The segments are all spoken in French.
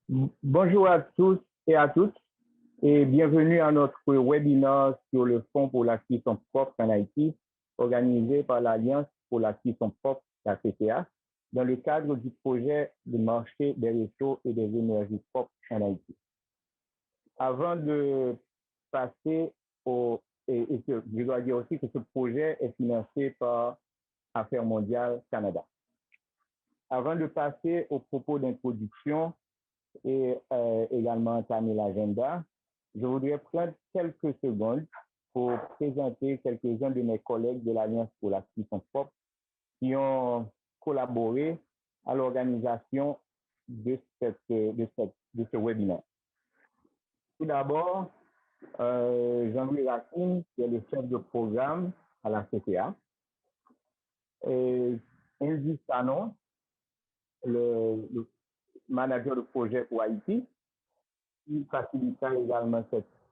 Bonjour à tous et à toutes et bienvenue à notre webinaire sur le Fonds pour l'acquisition propre en Haïti, organisé par l'Alliance pour l'acquisition propre, la CTA, dans le cadre du projet de marché des réseaux et des énergies propres en Haïti. Avant de passer je dois dire aussi que ce projet est financé par Affaires mondiales Canada. Avant de passer au propos d'introduction, et également entamer l'agenda, je voudrais prendre quelques secondes pour présenter quelques-uns de mes collègues de l'Alliance pour l'acquisition propre qui ont collaboré à l'organisation de ce webinaire. Tout d'abord, Jean-Louis Racine, qui est le chef de programme à la CTA, et Indy Sanon, le manager de projet pour Haïti, qui facilita également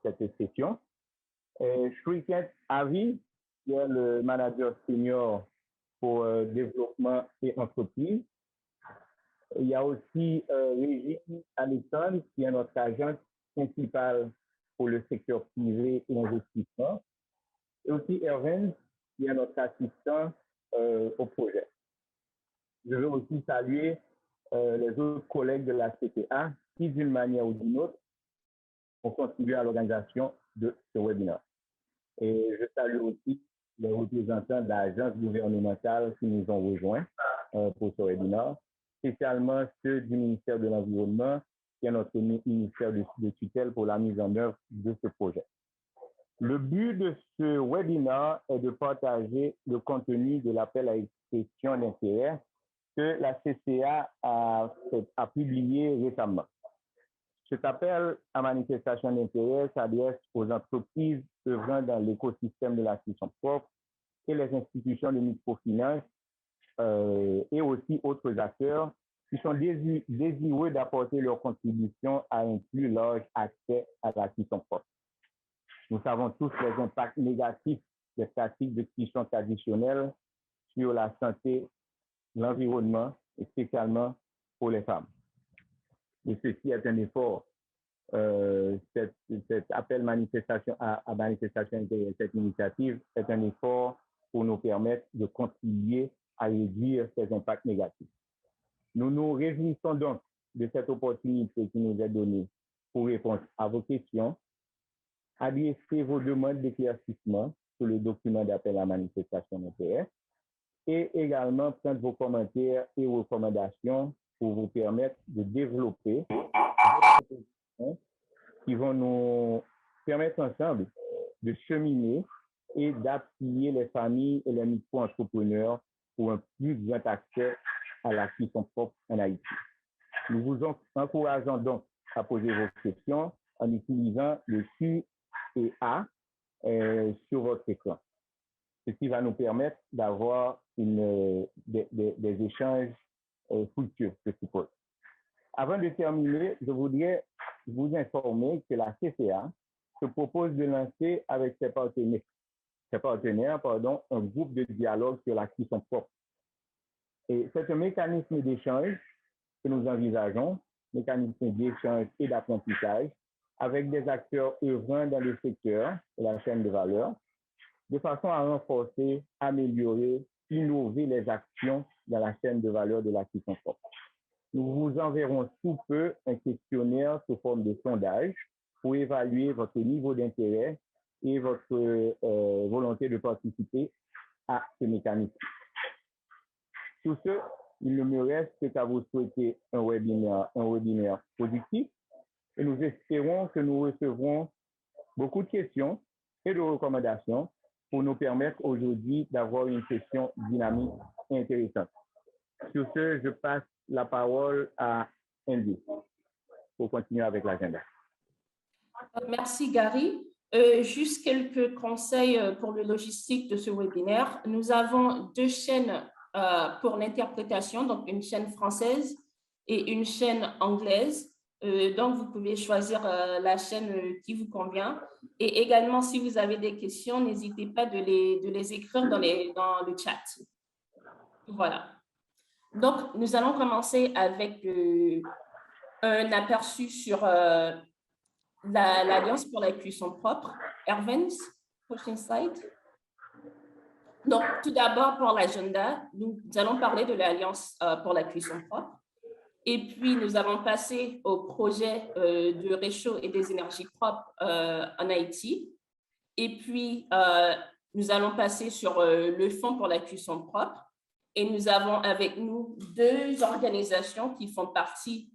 cette session. Shrikant Avi, qui est le manager senior pour développement et entreprise. Il y a aussi Régine Alexandre, qui est notre agente principale pour le secteur privé et l'investissement. Et aussi Erwin, qui est notre assistant au projet. Je veux aussi saluer les autres collègues de la CTA qui, d'une manière ou d'une autre, ont contribué à l'organisation de ce webinaire. Et je salue aussi les représentants d'agence gouvernementale qui nous ont rejoints pour ce webinaire, spécialement ceux du ministère de l'Environnement, qui est notre ministère de tutelle pour la mise en œuvre de ce projet. Le but de ce webinaire est de partager le contenu de l'appel à expression d'intérêt que la CCA a publié récemment. Cet appel à manifestation d'intérêt s'adresse aux entreprises œuvrant dans l'écosystème de l'acquisition propre et les institutions de microfinance et aussi autres acteurs qui sont désireux d'apporter leur contribution à un plus large accès à l'acquisition propre. Nous savons tous les impacts négatifs des pratiques d'acquisition traditionnelles sur la santé, l'environnement et spécialement pour les femmes. Et ceci est un effort. Cet appel à manifestation de cette initiative est un effort pour nous permettre de contribuer à réduire ces impacts négatifs. Nous nous réjouissons donc de cette opportunité qui nous est donnée pour répondre à vos questions, adresser vos demandes d'éclaircissement sur le document d'appel à manifestation d'intérêt et également prendre vos commentaires et recommandations pour vous permettre de développer des propositions qui vont nous permettre ensemble de cheminer et d'appuyer les familles et les micro-entrepreneurs pour un plus grand accès à l'acquisition propre en Haïti. Nous vous encourageons donc à poser vos questions en utilisant le Q&A sur votre écran. Ceci va nous permettre d'avoir des échanges fructueux, je suppose. Avant de terminer, je voudrais vous informer que la CCA se propose de lancer avec ses partenaires un groupe de dialogue sur l'acquisition propre. Et c'est un mécanisme d'échange que nous envisageons, mécanisme d'échange et d'apprentissage avec des acteurs œuvrant dans le secteur de la chaîne de valeur, de façon à renforcer, améliorer, innover les actions dans la chaîne de valeur de l'acquisition propre. Nous vous enverrons sous peu un questionnaire sous forme de sondage pour évaluer votre niveau d'intérêt et votre volonté de participer à ce mécanisme. Sur ce, il ne me reste qu'à vous souhaiter un webinaire positif et nous espérons que nous recevrons beaucoup de questions et de recommandations pour nous permettre aujourd'hui d'avoir une session dynamique et intéressante. Sur ce, je passe la parole à Indy pour continuer avec l'agenda. Merci Gary. Juste quelques conseils pour le logistique de ce webinaire. Nous avons deux chaînes pour l'interprétation, donc une chaîne française et une chaîne anglaise. Donc, vous pouvez choisir la chaîne qui vous convient. Et également, si vous avez des questions, n'hésitez pas de les écrire dans le chat. Voilà. Donc, nous allons commencer avec un aperçu sur l'Alliance pour la cuisson propre. Erwins, prochaine slide. Donc, tout d'abord, pour l'agenda, nous allons parler de l'Alliance pour la cuisson propre. Et puis, nous allons passer au projet de réchaud et des énergies propres en Haïti. Et puis, nous allons passer sur le Fonds pour la cuisson propre. Et nous avons avec nous deux organisations qui font partie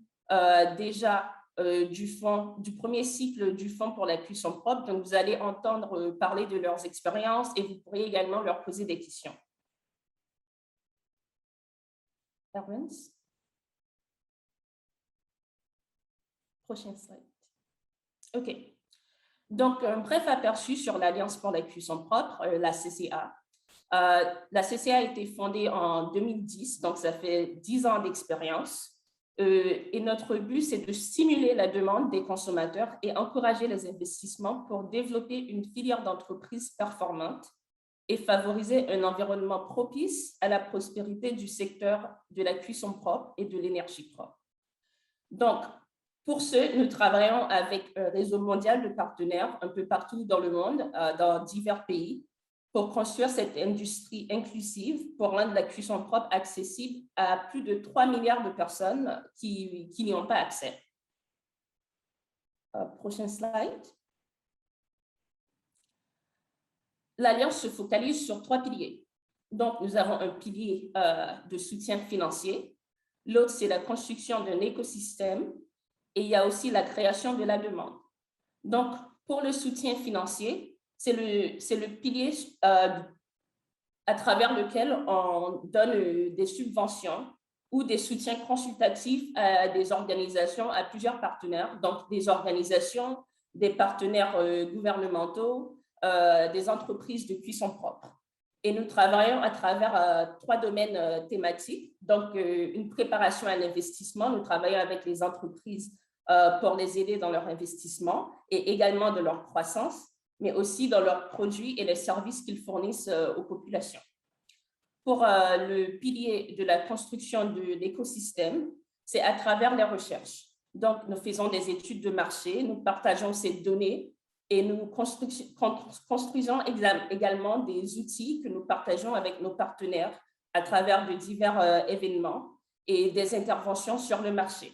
déjà du premier cycle du Fonds pour la cuisson propre. Donc, vous allez entendre parler de leurs expériences et vous pourrez également leur poser des questions. Erwins? Prochain slide. OK. Donc, un bref aperçu sur l'Alliance pour la cuisson propre, la CCA. La CCA a été fondée en 2010, donc ça fait 10 ans d'expérience. Et notre but, c'est de stimuler la demande des consommateurs et encourager les investissements pour développer une filière d'entreprises performante et favoriser un environnement propice à la prospérité du secteur de la cuisson propre et de l'énergie propre. Donc, pour ce, nous travaillons avec un réseau mondial de partenaires un peu partout dans le monde, dans divers pays, pour construire cette industrie inclusive pour rendre la cuisson propre accessible à plus de 3 milliards de personnes qui n'y ont pas accès. Prochain slide. L'Alliance se focalise sur 3 piliers. Donc, nous avons un pilier de soutien financier. L'autre, c'est la construction d'un écosystème. Et il y a aussi la création de la demande. Donc, pour le soutien financier, c'est le pilier à travers lequel on donne des subventions ou des soutiens consultatifs à des organisations, à plusieurs partenaires, donc des organisations, des partenaires gouvernementaux, des entreprises de cuisson propre. Et nous travaillons à travers 3 domaines thématiques. Donc, une préparation à l'investissement, nous travaillons avec les entreprises pour les aider dans leur investissement et également de leur croissance, mais aussi dans leurs produits et les services qu'ils fournissent aux populations. Pour le pilier de la construction de l'écosystème, c'est à travers les recherches. Donc, nous faisons des études de marché, nous partageons ces données et nous construisons également des outils que nous partageons avec nos partenaires à travers de divers événements et des interventions sur le marché.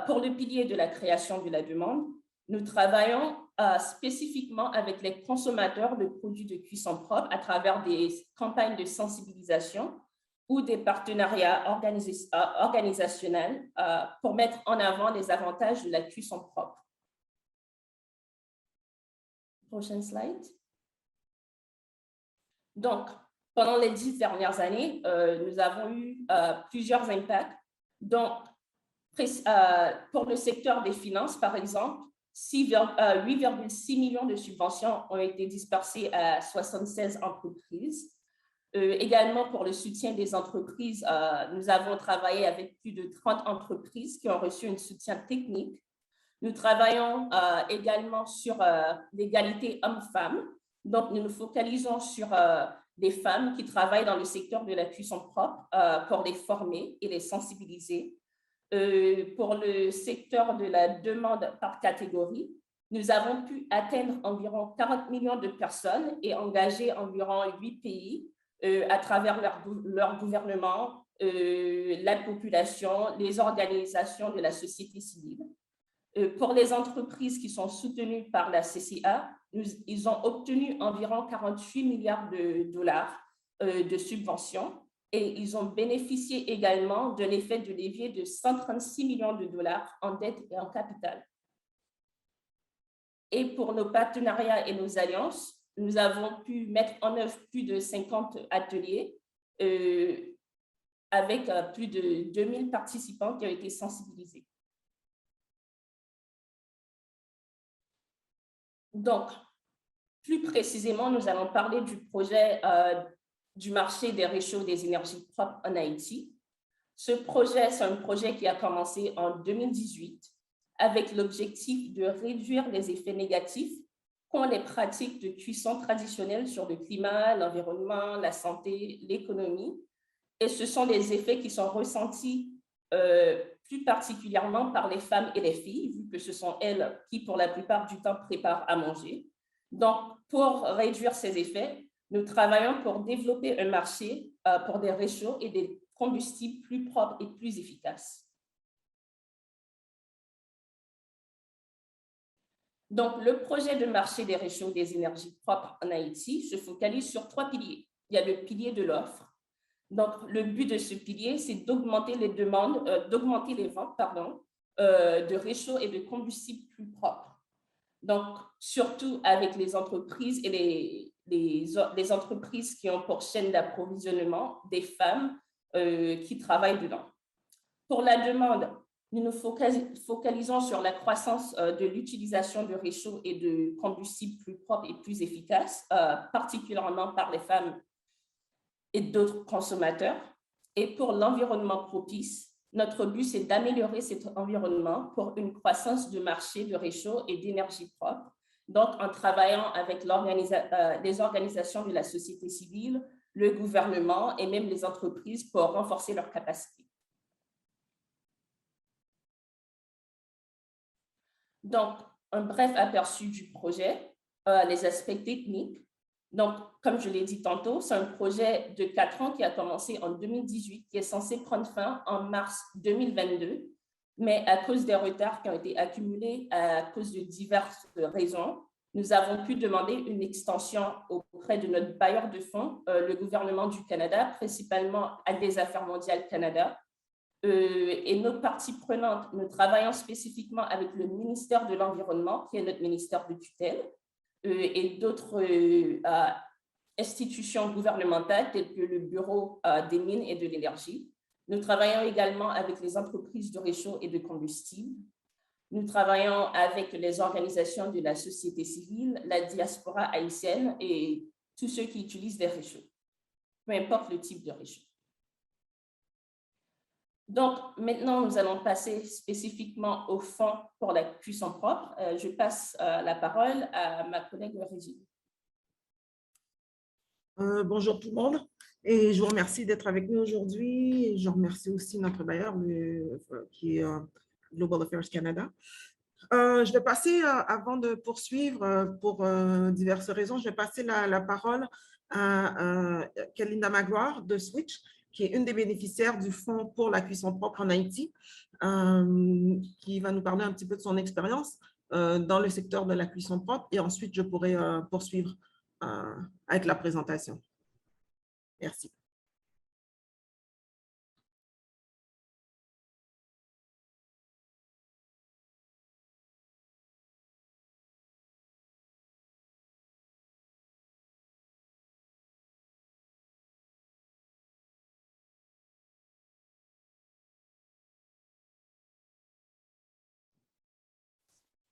Pour le pilier de la création de la demande, nous travaillons spécifiquement avec les consommateurs de produits de cuisson propre à travers des campagnes de sensibilisation ou des partenariats organisationnels pour mettre en avant les avantages de la cuisson propre. Prochaine slide. Donc, pendant les 10 dernières années, nous avons eu plusieurs impacts. Donc, pour le secteur des finances, par exemple, 8,6 millions de subventions ont été dispersées à 76 entreprises. Également, pour le soutien des entreprises, nous avons travaillé avec plus de 30 entreprises qui ont reçu un soutien technique. Nous travaillons également sur l'égalité hommes-femmes. Donc, nous nous focalisons sur des femmes qui travaillent dans le secteur de la cuisson propre pour les former et les sensibiliser. Pour le secteur de la demande par catégorie, nous avons pu atteindre environ 40 millions de personnes et engager environ 8 pays à travers leur gouvernement, la population, les organisations de la société civile. Pour les entreprises qui sont soutenues par la CCA, ils ont obtenu environ 48 milliards de dollars de subventions. Et ils ont bénéficié également d'un effet de levier de 136 millions de dollars en dette et en capital. Et pour nos partenariats et nos alliances, nous avons pu mettre en œuvre plus de 50 ateliers avec plus de 2000 participants qui ont été sensibilisés. Donc, plus précisément, nous allons parler du projet du marché des réchauds des énergies propres en Haïti. Ce projet, c'est un projet qui a commencé en 2018 avec l'objectif de réduire les effets négatifs qu'ont les pratiques de cuisson traditionnelles sur le climat, l'environnement, la santé, l'économie. Et ce sont des effets qui sont ressentis plus particulièrement par les femmes et les filles, vu que ce sont elles qui, pour la plupart du temps, préparent à manger. Donc, pour réduire ces effets, nous travaillons pour développer un marché pour des réchauds et des combustibles plus propres et plus efficaces. Donc, le projet de marché des réchauds des énergies propres en Haïti se focalise sur 3 piliers. Il y a le pilier de l'offre. Donc, le but de ce pilier, c'est d'augmenter les demandes, d'augmenter les ventes, de réchauds et de combustibles plus propres. Donc, surtout avec les entreprises et les entreprises qui ont pour chaîne d'approvisionnement des femmes qui travaillent dedans. Pour la demande, nous nous focalisons sur la croissance de l'utilisation de réchauds et de combustibles plus propres et plus efficaces, particulièrement par les femmes et d'autres consommateurs. Et pour l'environnement propice, notre but, c'est d'améliorer cet environnement pour une croissance de marché de réchaud et d'énergie propre, donc en travaillant avec les organisations de la société civile, le gouvernement et même les entreprises pour renforcer leurs capacités. Donc, un bref aperçu du projet, les aspects techniques. Donc, comme je l'ai dit tantôt, c'est un projet de 4 ans qui a commencé en 2018, qui est censé prendre fin en mars 2022, mais à cause des retards qui ont été accumulés à cause de diverses raisons, nous avons pu demander une extension auprès de notre bailleur de fonds, le gouvernement du Canada, principalement à des Affaires mondiales Canada, et nos parties prenantes, nous travaillons spécifiquement avec le ministère de l'Environnement, qui est notre ministère de tutelle, et d'autres institutions gouvernementales telles que le Bureau des mines et de l'énergie. Nous travaillons également avec les entreprises de réchaud et de combustible. Nous travaillons avec les organisations de la société civile, la diaspora haïtienne et tous ceux qui utilisent des réchauds, peu importe le type de réchaud. Donc, maintenant, nous allons passer spécifiquement au fond pour la cuisson propre. Je passe la parole à ma collègue Régine. Bonjour tout le monde et je vous remercie d'être avec nous aujourd'hui. Et je remercie aussi notre bailleur qui est Global Affairs Canada. Je vais passer, avant de poursuivre pour diverses raisons, je vais passer la parole à Kalinda Magloire de Switch, qui est une des bénéficiaires du Fonds pour la cuisson propre en Haïti, qui va nous parler un petit peu de son expérience dans le secteur de la cuisson propre et ensuite je pourrai poursuivre avec la présentation. Merci.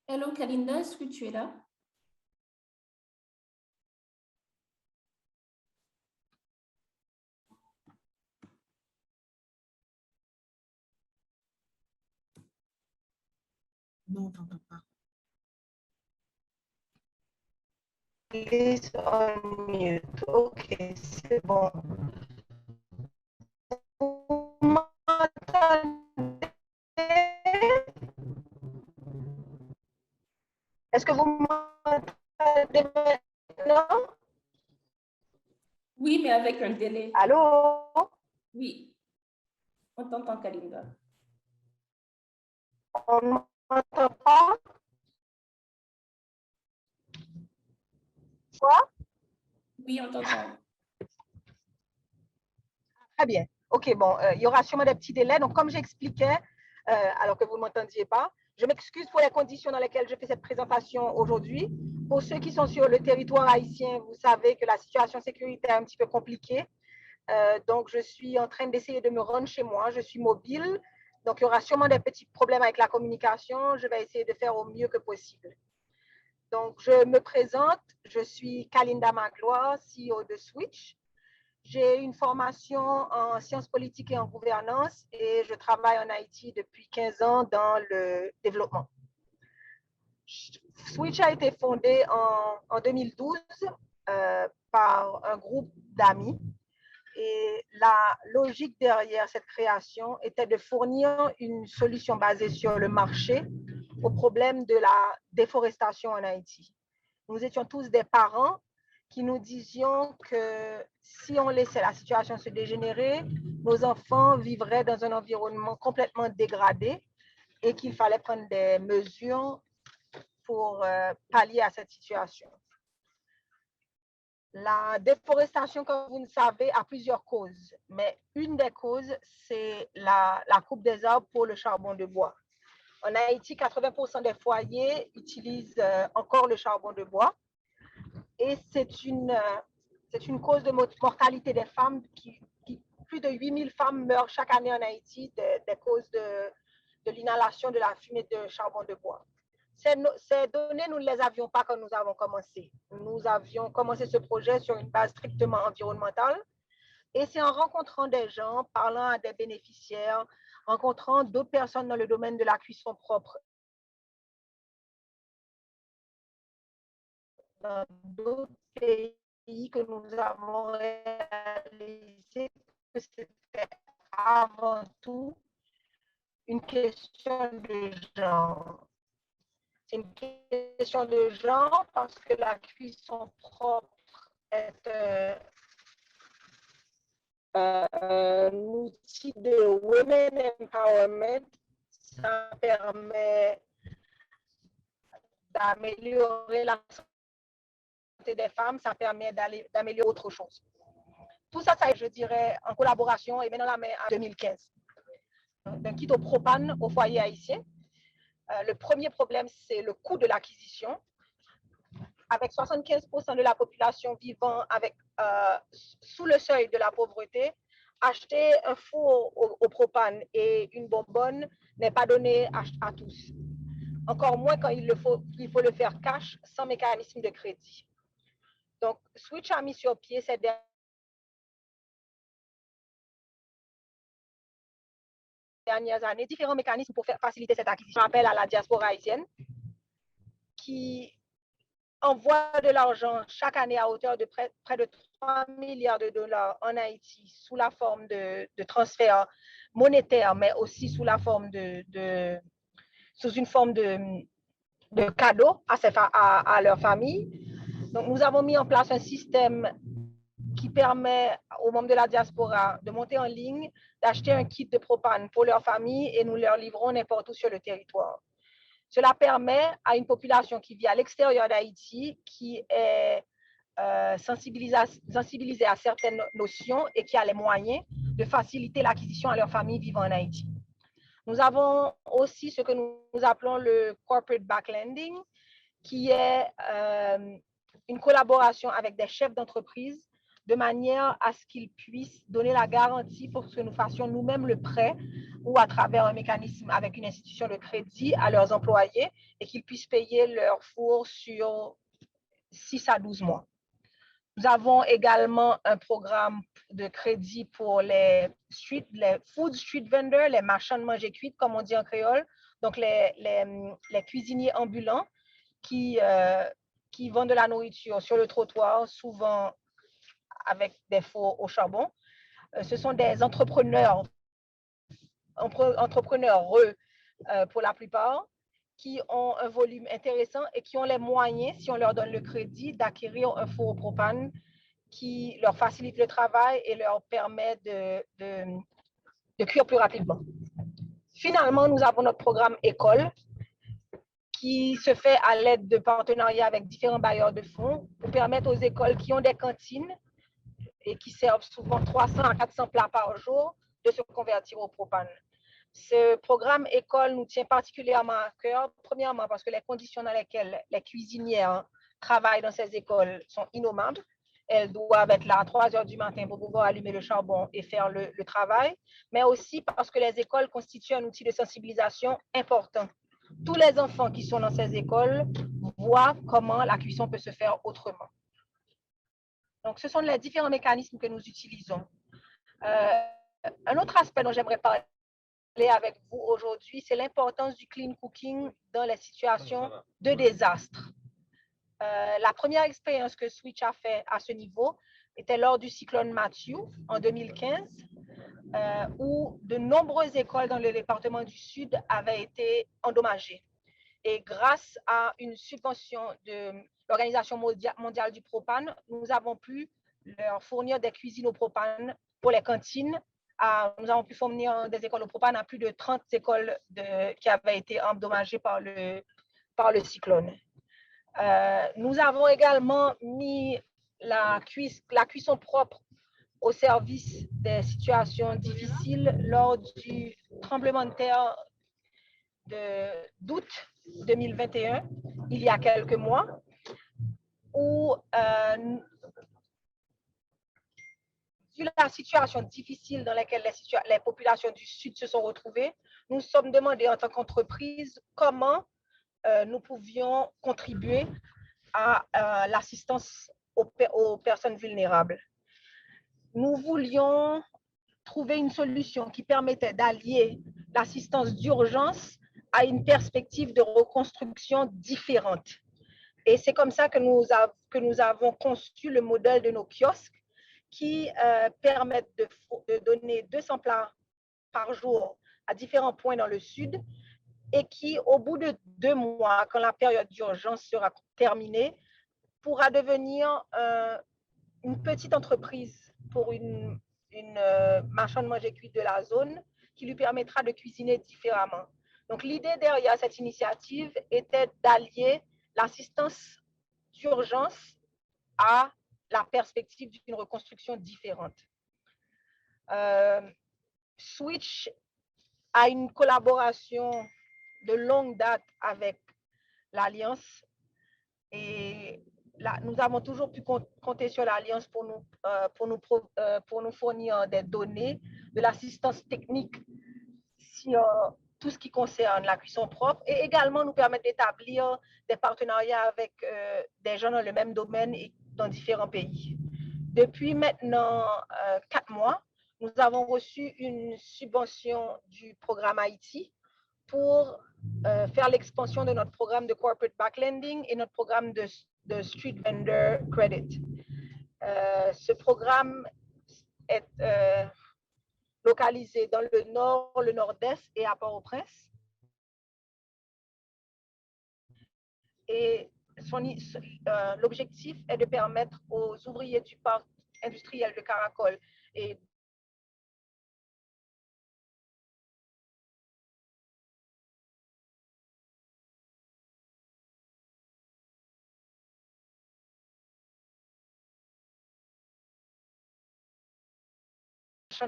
Hello Kalinda, est-ce que tu es là? Non, on t'entend pas. Please unmute. OK, c'est bon. Vous m'entendez? Est-ce que vous m'entendez maintenant? Oui, mais avec un délai. Allô? Oui, on t'entend Kalinda. On ne m'entend pas? Quoi? Oui, on t'entend. Très bien. OK, bon, il y aura sûrement des petits délais. Donc, comme j'expliquais, alors que vous ne m'entendiez pas, je m'excuse pour les conditions dans lesquelles je fais cette présentation aujourd'hui. Pour ceux qui sont sur le territoire haïtien, vous savez que la situation sécuritaire est un petit peu compliquée. Donc, je suis en train d'essayer de me rendre chez moi. Je suis mobile. Donc, il y aura sûrement des petits problèmes avec la communication. Je vais essayer de faire au mieux que possible. Donc, je me présente. Je suis Kalinda Magloire, CEO de Switch. J'ai une formation en sciences politiques et en gouvernance et je travaille en Haïti depuis 15 ans dans le développement. Switch a été fondé en 2012 par un groupe d'amis Et la logique derrière cette création était de fournir une solution basée sur le marché au problème de la déforestation en Haïti. Nous étions tous des parents qui nous disions que si on laissait la situation se dégénérer, nos enfants vivraient dans un environnement complètement dégradé et qu'il fallait prendre des mesures pour pallier à cette situation. La déforestation, comme vous le savez, a plusieurs causes, mais une des causes, c'est la coupe des arbres pour le charbon de bois. En Haïti, 80% des foyers utilisent encore le charbon de bois et c'est une cause de mortalité des femmes. Plus de 8000 femmes meurent chaque année en Haïti des causes de l'inhalation de la fumée de charbon de bois. Ces données, nous ne les avions pas quand nous avons commencé. Nous avions commencé ce projet sur une base strictement environnementale. Et c'est en rencontrant des gens, parlant à des bénéficiaires, rencontrant d'autres personnes dans le domaine de la cuisson propre, dans d'autres pays, que nous avons réalisé que c'était avant tout une question de genre. C'est une question de genre parce que la cuisson propre est un outil de women empowerment. Ça permet d'améliorer la santé des femmes, ça permet d'améliorer autre chose. Tout ça, je dirais, en collaboration et maintenant la main en 2015. D'un kit au propane au foyer haïtien. Le premier problème, c'est le coût de l'acquisition. Avec 75% de la population vivant sous le seuil de la pauvreté, acheter un four au propane et une bonbonne n'est pas donné à tous. Encore moins quand il faut le faire cash sans mécanisme de crédit. Donc, Switch a mis sur pied ces dernières années différents mécanismes pour faciliter cette acquisition. Je rappelle à la diaspora haïtienne qui envoie de l'argent chaque année à hauteur de près de 3 milliards de dollars en Haïti sous la forme de transferts monétaires, mais aussi sous une forme de cadeaux à leur famille. Donc, nous avons mis en place un système qui permet aux membres de la diaspora de monter en ligne, d'acheter un kit de propane pour leur famille et nous leur livrons n'importe où sur le territoire. Cela permet à une population qui vit à l'extérieur d'Haïti, qui est sensibilisée à certaines notions et qui a les moyens de faciliter l'acquisition à leur famille vivant en Haïti. Nous avons aussi ce que nous appelons le corporate backlending, qui est une collaboration avec des chefs d'entreprise de manière à ce qu'ils puissent donner la garantie pour que nous fassions nous-mêmes le prêt ou à travers un mécanisme avec une institution de crédit à leurs employés et qu'ils puissent payer leur four sur 6 à 12 mois. Nous avons également un programme de crédit pour les food street vendors, les marchands de manger cuite, comme on dit en créole, donc les cuisiniers ambulants qui vendent de la nourriture sur le trottoir, souvent avec des fours au charbon. Ce sont des entrepreneurs pour la plupart, qui ont un volume intéressant et qui ont les moyens, si on leur donne le crédit, d'acquérir un four au propane qui leur facilite le travail et leur permet de cuire plus rapidement. Finalement, nous avons notre programme école qui se fait à l'aide de partenariats avec différents bailleurs de fonds pour permettre aux écoles qui ont des cantines et qui servent souvent 300 à 400 plats par jour de se convertir au propane. Ce programme école nous tient particulièrement à cœur, premièrement parce que les conditions dans lesquelles les cuisinières travaillent dans ces écoles sont innommables. Elles doivent être là à 3 heures du matin pour pouvoir allumer le charbon et faire le travail, mais aussi parce que les écoles constituent un outil de sensibilisation important. Tous les enfants qui sont dans ces écoles voient comment la cuisson peut se faire autrement. Donc, ce sont les différents mécanismes que nous utilisons. Un autre aspect dont j'aimerais parler avec vous aujourd'hui, c'est l'importance du clean cooking dans les situations de désastre. La première expérience que Switch a fait à ce niveau, était lors du cyclone Matthew en 2015, où de nombreuses écoles dans le département du Sud avaient été endommagées. Et grâce à une subvention de l'Organisation mondiale du propane, nous avons pu leur fournir des cuisines au propane pour les cantines. Nous avons pu fournir des écoles au propane à plus de 30 écoles qui avaient été endommagées par le cyclone. Nous avons également mis la cuisson propre au service des situations difficiles lors du tremblement de terre d'août 2021, il y a quelques mois, où, vu la situation difficile dans laquelle les populations du Sud se sont retrouvées, nous nous sommes demandé en tant qu'entreprise comment nous pouvions contribuer à l'assistance aux personnes vulnérables. Nous voulions trouver une solution qui permettait d'allier l'assistance d'urgence à une perspective de reconstruction différente. Et c'est comme ça que nous avons conçu le modèle de nos kiosques qui permettent de donner 200 plats par jour à différents points dans le Sud et qui, au bout de 2 mois, quand la période d'urgence sera terminée, pourra devenir une petite entreprise pour une marchande manger cuit de la zone qui lui permettra de cuisiner différemment. Donc, l'idée derrière cette initiative était d'allier l'assistance d'urgence à la perspective d'une reconstruction différente. Switch a une collaboration de longue date avec l'Alliance et là, nous avons toujours pu compter sur l'Alliance pour nous fournir des données, de l'assistance technique sur tout ce qui concerne la cuisson propre et également nous permettre d'établir des partenariats avec des gens dans le même domaine et dans différents pays. Depuis maintenant 4 mois, nous avons reçu une subvention du programme Haïti pour faire l'expansion de notre programme de corporate backlending et notre programme de street vendor credit. Ce programme est localisé dans le nord, le nord-est et à Port-au-Prince. Et l'objectif est de permettre aux ouvriers du parc industriel de Caracol et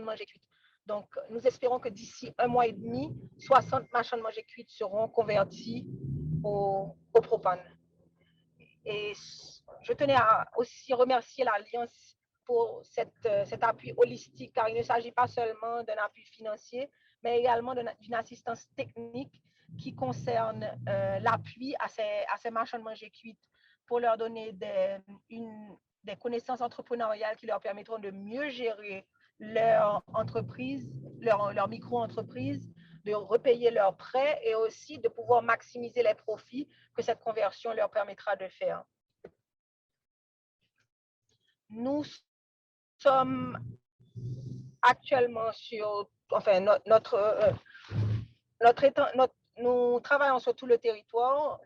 manger cuite. Donc, nous espérons que d'ici 1 mois et demi, 60 machines manger cuite seront converties au propane. Et je tenais à aussi remercier l'Alliance pour cet appui holistique, car il ne s'agit pas seulement d'un appui financier, mais également d'une assistance technique qui concerne l'appui à ces machines manger cuite pour leur donner des connaissances entrepreneuriales qui leur permettront de mieux gérer leur entreprise, leur micro-entreprise, de repayer leurs prêts et aussi de pouvoir maximiser les profits que cette conversion leur permettra de faire. Nous sommes actuellement sur, enfin, nous travaillons sur tout le territoire.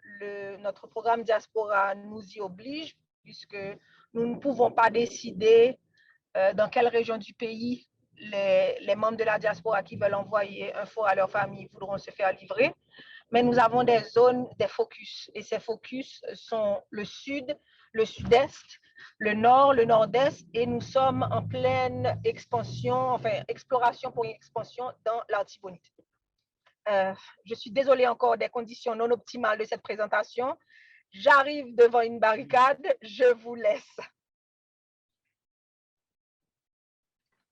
Notre programme Diaspora nous y oblige puisque nous ne pouvons pas décider dans quelle région du pays les membres de la diaspora qui veulent envoyer un four à leur famille voudront se faire livrer. Mais nous avons des zones, des focus. Et ces focus sont le sud, le sud-est, le nord, le nord-est. Et nous sommes en pleine expansion, enfin, exploration pour une expansion dans l'Artibonite. Je suis désolée encore des conditions non optimales de cette présentation. J'arrive devant une barricade. Je vous laisse.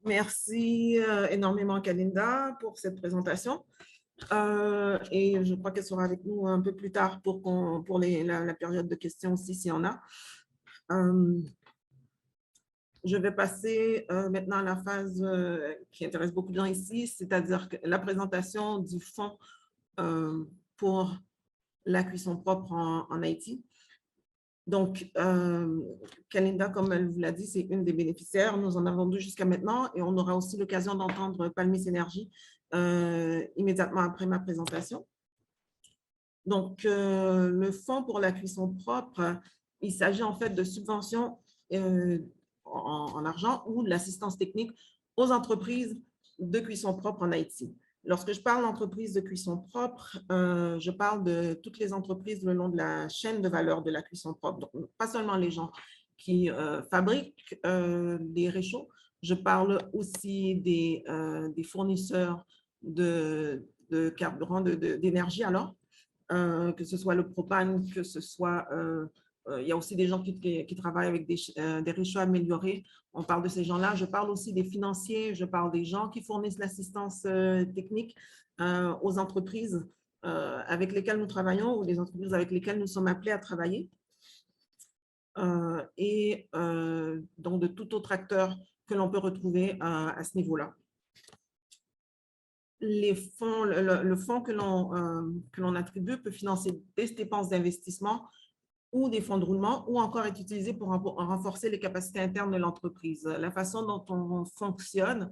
Merci énormément, Kalinda, pour cette présentation. Et je crois qu'elle sera avec nous un peu plus tard pour la période de questions aussi, s'il y en a. Je vais passer maintenant à la phase qui intéresse beaucoup de gens ici, c'est-à-dire la présentation du fonds pour la cuisson propre en Haïti. Donc, Kalinda, comme elle vous l'a dit, c'est une des bénéficiaires. Nous en avons 2 jusqu'à maintenant et on aura aussi l'occasion d'entendre Palmis Énergie immédiatement après ma présentation. Donc, le fonds pour la cuisson propre, il s'agit en fait de subventions en argent ou de l'assistance technique aux entreprises de cuisson propre en Haïti. Lorsque je parle d'entreprise de cuisson propre, je parle de toutes les entreprises le long de la chaîne de valeur de la cuisson propre. Donc, pas seulement les gens qui fabriquent les réchauds, je parle aussi des fournisseurs de carburant, d'énergie alors, que ce soit le propane, que ce soit… il y a aussi des gens qui travaillent avec des réchauds améliorés. On parle de ces gens-là. Je parle aussi des financiers. Je parle des gens qui fournissent l'assistance technique aux entreprises avec lesquelles nous travaillons ou les entreprises avec lesquelles nous sommes appelés à travailler. Donc, de tout autre acteur que l'on peut retrouver à ce niveau-là. Le fonds que l'on attribue peut financer des dépenses d'investissement ou des fonds de roulement, ou encore être utilisé pour renforcer les capacités internes de l'entreprise. La façon dont on fonctionne,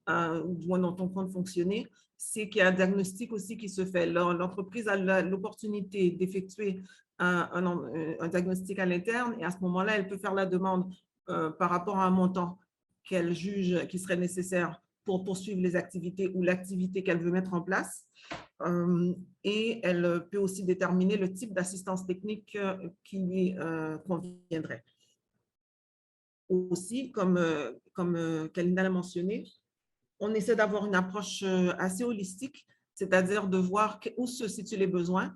ou dont on compte fonctionner, c'est qu'il y a un diagnostic aussi qui se fait. L'entreprise a l'opportunité d'effectuer un diagnostic à l'interne, et à ce moment-là, elle peut faire la demande par rapport à un montant qu'elle juge qui serait nécessaire pour poursuivre les activités ou l'activité qu'elle veut mettre en place. Et elle peut aussi déterminer le type d'assistance technique qui lui conviendrait. Aussi, comme Kalinda l'a mentionné, on essaie d'avoir une approche assez holistique, c'est-à-dire de voir où se situent les besoins,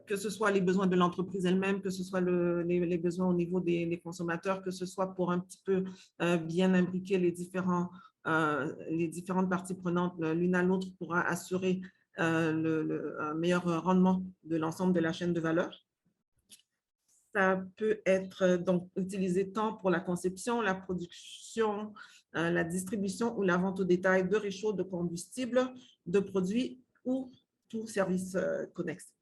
que ce soit les besoins de l'entreprise elle-même, que ce soit les besoins au niveau des consommateurs, que ce soit pour un petit peu bien imbriquer les différentes parties prenantes l'une à l'autre pour assurer un meilleur rendement de l'ensemble de la chaîne de valeur. Ça peut être donc utilisé tant pour la conception, la production, la distribution ou la vente au détail de réchauds, de combustibles, de produits ou tout service connexe.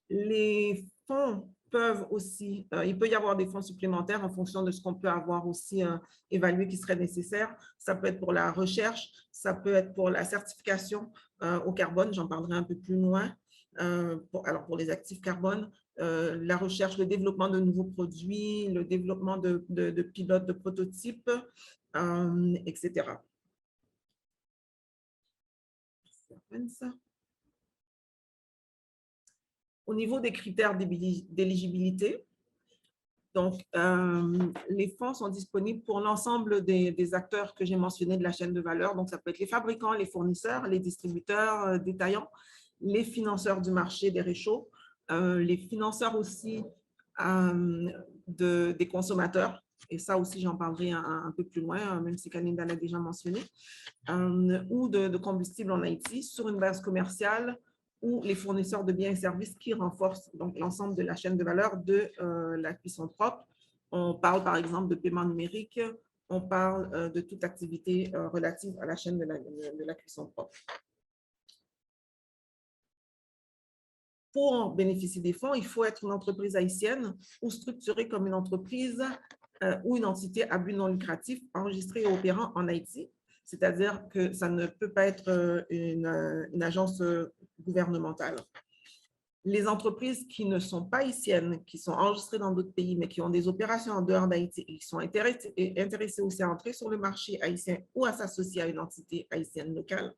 Les fonds peuvent aussi, il peut y avoir des fonds supplémentaires en fonction de ce qu'on peut avoir aussi évalué qui serait nécessaire. Ça peut être pour la recherche, ça peut être pour la certification au carbone, j'en parlerai un peu plus loin. Alors pour les actifs carbone, la recherche, le développement de nouveaux produits, le développement de pilotes, de prototypes, etc. Au niveau des critères d'éligibilité, donc, les fonds sont disponibles pour l'ensemble des acteurs que j'ai mentionnés de la chaîne de valeur. Donc, ça peut être les fabricants, les fournisseurs, les distributeurs détaillants, les financeurs du marché des réchauds, les financeurs aussi des consommateurs. Et ça aussi, j'en parlerai un peu plus loin, même si Kalinda l'a déjà mentionné, ou de combustibles en Haïti sur une base commerciale, ou les fournisseurs de biens et services qui renforcent donc l'ensemble de la chaîne de valeur de la cuisson propre. On parle par exemple de paiement numérique, on parle de toute activité relative à la chaîne de la cuisson propre. Pour bénéficier des fonds, il faut être une entreprise haïtienne ou structurée comme une entreprise ou une entité à but non lucratif enregistrée et opérant en Haïti. C'est-à-dire que ça ne peut pas être une agence gouvernementale. Les entreprises qui ne sont pas haïtiennes, qui sont enregistrées dans d'autres pays, mais qui ont des opérations en dehors d'Haïti et qui sont intéressées aussi à entrer sur le marché haïtien ou à s'associer à une entité haïtienne locale,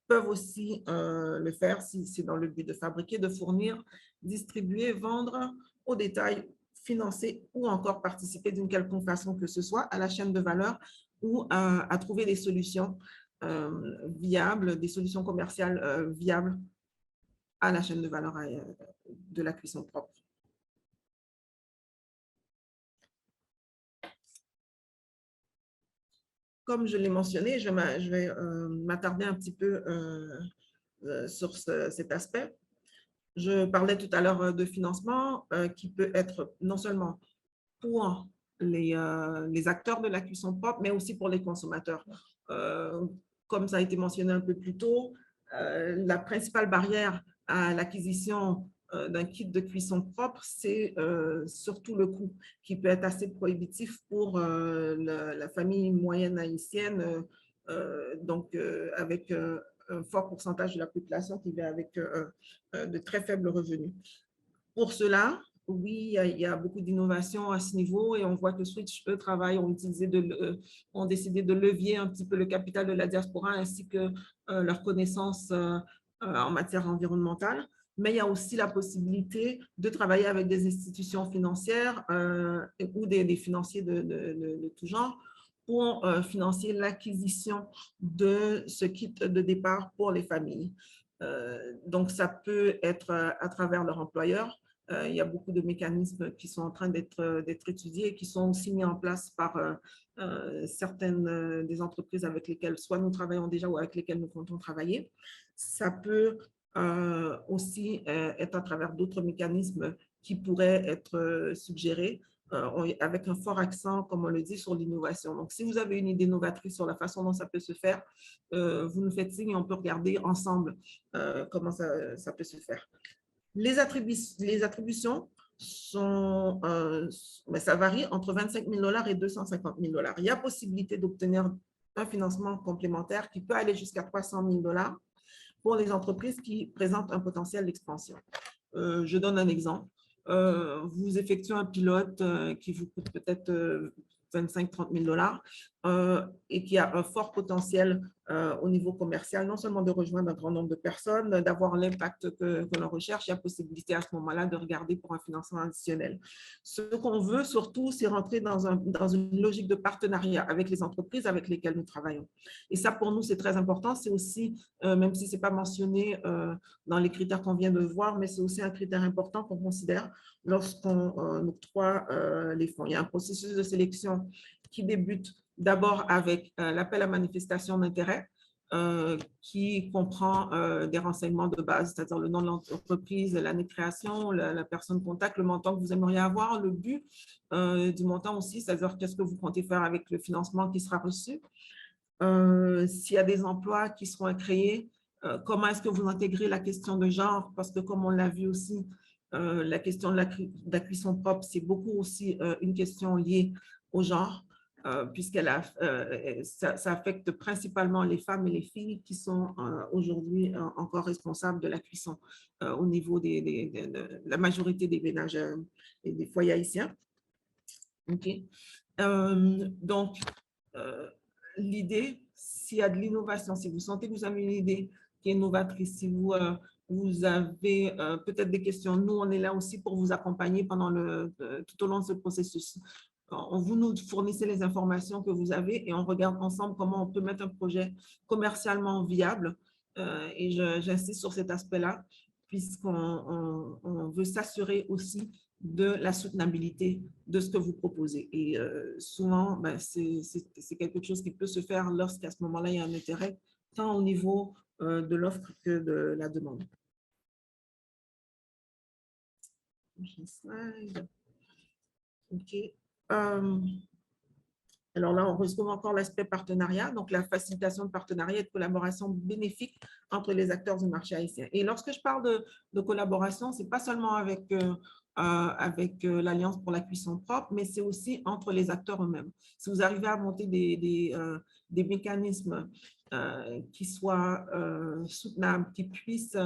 peuvent aussi le faire si c'est dans le but de fabriquer, de fournir, distribuer, vendre au détail, financer ou encore participer d'une quelconque façon que ce soit à la chaîne de valeur ou à trouver des solutions viables, des solutions commerciales viables à la chaîne de valeur de la cuisson propre. Comme je l'ai mentionné, je vais m'attarder un petit peu sur cet aspect. Je parlais tout à l'heure de financement qui peut être non seulement pour les acteurs de la cuisson propre, mais aussi pour les consommateurs. Comme ça a été mentionné un peu plus tôt, la principale barrière à l'acquisition d'un kit de cuisson propre, c'est surtout le coût qui peut être assez prohibitif pour la famille moyenne haïtienne, donc avec un fort pourcentage de la population qui vit avec de très faibles revenus. Pour cela, oui, il y a beaucoup d'innovations à ce niveau et on voit que Switch, eux, ont décidé de levier un petit peu le capital de la diaspora ainsi que leurs connaissances en matière environnementale. Mais il y a aussi la possibilité de travailler avec des institutions financières ou des financiers de tout genre pour financer l'acquisition de ce kit de départ pour les familles. Donc, ça peut être à travers leur employeur. Il y a beaucoup de mécanismes qui sont en train d'être étudiés et qui sont aussi mis en place par certaines des entreprises avec lesquelles soit nous travaillons déjà ou avec lesquelles nous comptons travailler. Ça peut aussi être à travers d'autres mécanismes qui pourraient être suggérés avec un fort accent, comme on le dit, sur l'innovation. Donc, si vous avez une idée novatrice sur la façon dont ça peut se faire, vous nous faites signe et on peut regarder ensemble comment ça peut se faire. Les attributions sont, ça varie entre 25 000 $ et 250 000 $. Il y a possibilité d'obtenir un financement complémentaire qui peut aller jusqu'à 300 000 $ pour les entreprises qui présentent un potentiel d'expansion. Je donne un exemple. Vous effectuez un pilote qui vous coûte peut-être 25-30 000 $ et qui a un fort potentiel au niveau commercial, non seulement de rejoindre un grand nombre de personnes, d'avoir l'impact que l'on recherche, il y a possibilité à ce moment-là de regarder pour un financement additionnel. Ce qu'on veut surtout, c'est rentrer dans une logique de partenariat avec les entreprises avec lesquelles nous travaillons. Et ça, pour nous, c'est très important. C'est aussi, même si ce n'est pas mentionné dans les critères qu'on vient de voir, mais c'est aussi un critère important qu'on considère lorsqu'on octroie les fonds. Il y a un processus de sélection qui débute d'abord avec l'appel à manifestation d'intérêt qui comprend des renseignements de base, c'est-à-dire le nom de l'entreprise, l'année de création, la personne contact, le montant que vous aimeriez avoir, le but du montant aussi, c'est-à-dire qu'est-ce que vous comptez faire avec le financement qui sera reçu. S'il y a des emplois qui seront créés, comment est-ce que vous intégrez la question de genre, parce que comme on l'a vu aussi, la question de la cuisson propre, c'est beaucoup aussi une question liée au genre, ça affecte principalement les femmes et les filles qui sont aujourd'hui encore responsables de la cuisson au niveau de la majorité des ménages et des foyers haïtiens. OK. Donc, l'idée, s'il y a de l'innovation, si vous sentez que vous avez une idée qui est novatrice, si vous avez peut-être des questions, nous, on est là aussi pour vous accompagner tout au long de ce processus. Vous nous fournissez les informations que vous avez et on regarde ensemble comment on peut mettre un projet commercialement viable. Et j'insiste sur cet aspect-là, puisqu'on veut s'assurer aussi de la soutenabilité de ce que vous proposez. Et souvent, c'est quelque chose qui peut se faire lorsqu'à ce moment-là, il y a un intérêt, tant au niveau de l'offre que de la demande. OK. Alors là, on retrouve encore l'aspect partenariat, donc la facilitation de partenariat et de collaboration bénéfique entre les acteurs du marché haïtien. Et lorsque je parle de collaboration, ce n'est pas seulement avec l'Alliance pour la cuisson propre, mais c'est aussi entre les acteurs eux-mêmes. Si vous arrivez à monter des mécanismes qui soient soutenables, qui puissent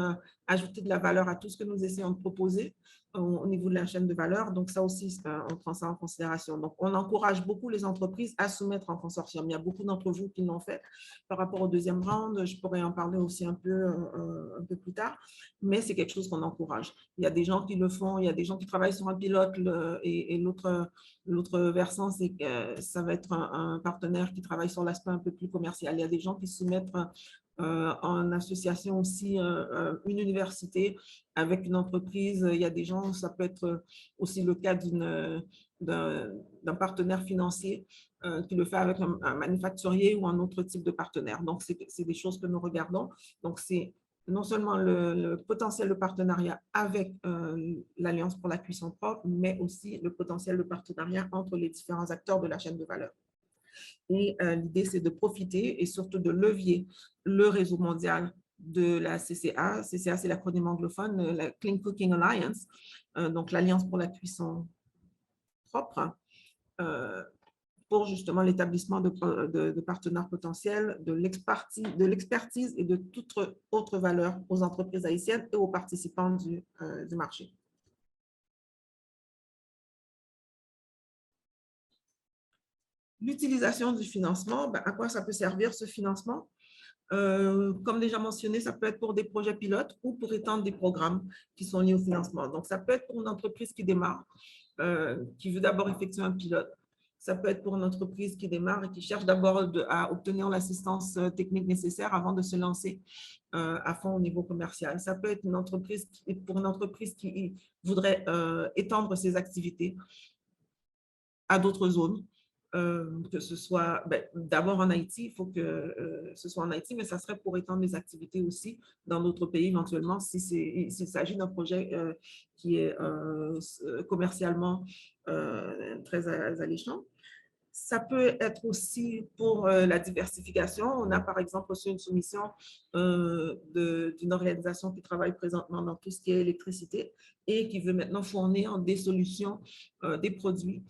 ajouter de la valeur à tout ce que nous essayons de proposer au niveau de la chaîne de valeur. Donc, ça aussi, on prend ça en considération. Donc, on encourage beaucoup les entreprises à se mettre en consortium. Il y a beaucoup d'entre vous qui l'ont fait par rapport au deuxième round. Je pourrais en parler aussi un peu plus tard, mais c'est quelque chose qu'on encourage. Il y a des gens qui le font, il y a des gens qui travaillent sur un pilote et l'autre versant, c'est que ça va être un partenaire qui travaille sur l'aspect un peu plus commercial. Il y a des gens qui se mettent en association aussi, une université avec une entreprise. Il y a des gens, ça peut être aussi le cas d'un partenaire financier qui le fait avec un manufacturier ou un autre type de partenaire. Donc, c'est des choses que nous regardons. Donc, c'est non seulement le potentiel de partenariat avec l'Alliance pour la cuisson propre, mais aussi le potentiel de partenariat entre les différents acteurs de la chaîne de valeur. Et l'idée, c'est de profiter et surtout de levier le réseau mondial de la CCA. CCA, c'est l'acronyme anglophone, la Clean Cooking Alliance, donc l'Alliance pour la cuisson propre, pour justement l'établissement de partenaires potentiels, de l'expertise et de toute autre valeur aux entreprises haïtiennes et aux participants du marché. L'utilisation du financement, à quoi ça peut servir ce financement? Comme déjà mentionné, ça peut être pour des projets pilotes ou pour étendre des programmes qui sont liés au financement. Donc, ça peut être pour une entreprise qui démarre, qui veut d'abord effectuer un pilote. Ça peut être pour une entreprise qui démarre et qui cherche d'abord à obtenir l'assistance technique nécessaire avant de se lancer à fond au niveau commercial. Ça peut être pour une entreprise qui voudrait étendre ses activités à d'autres zones. Que ce soit d'abord en Haïti, il faut que ce soit en Haïti, mais ça serait pour étendre les activités aussi dans d'autres pays éventuellement s'il s'agit d'un projet qui est commercialement très alléchant. Ça peut être aussi pour la diversification. On a par exemple reçu une soumission d'une organisation qui travaille présentement dans tout ce qui est électricité et qui veut maintenant fournir des solutions, des produits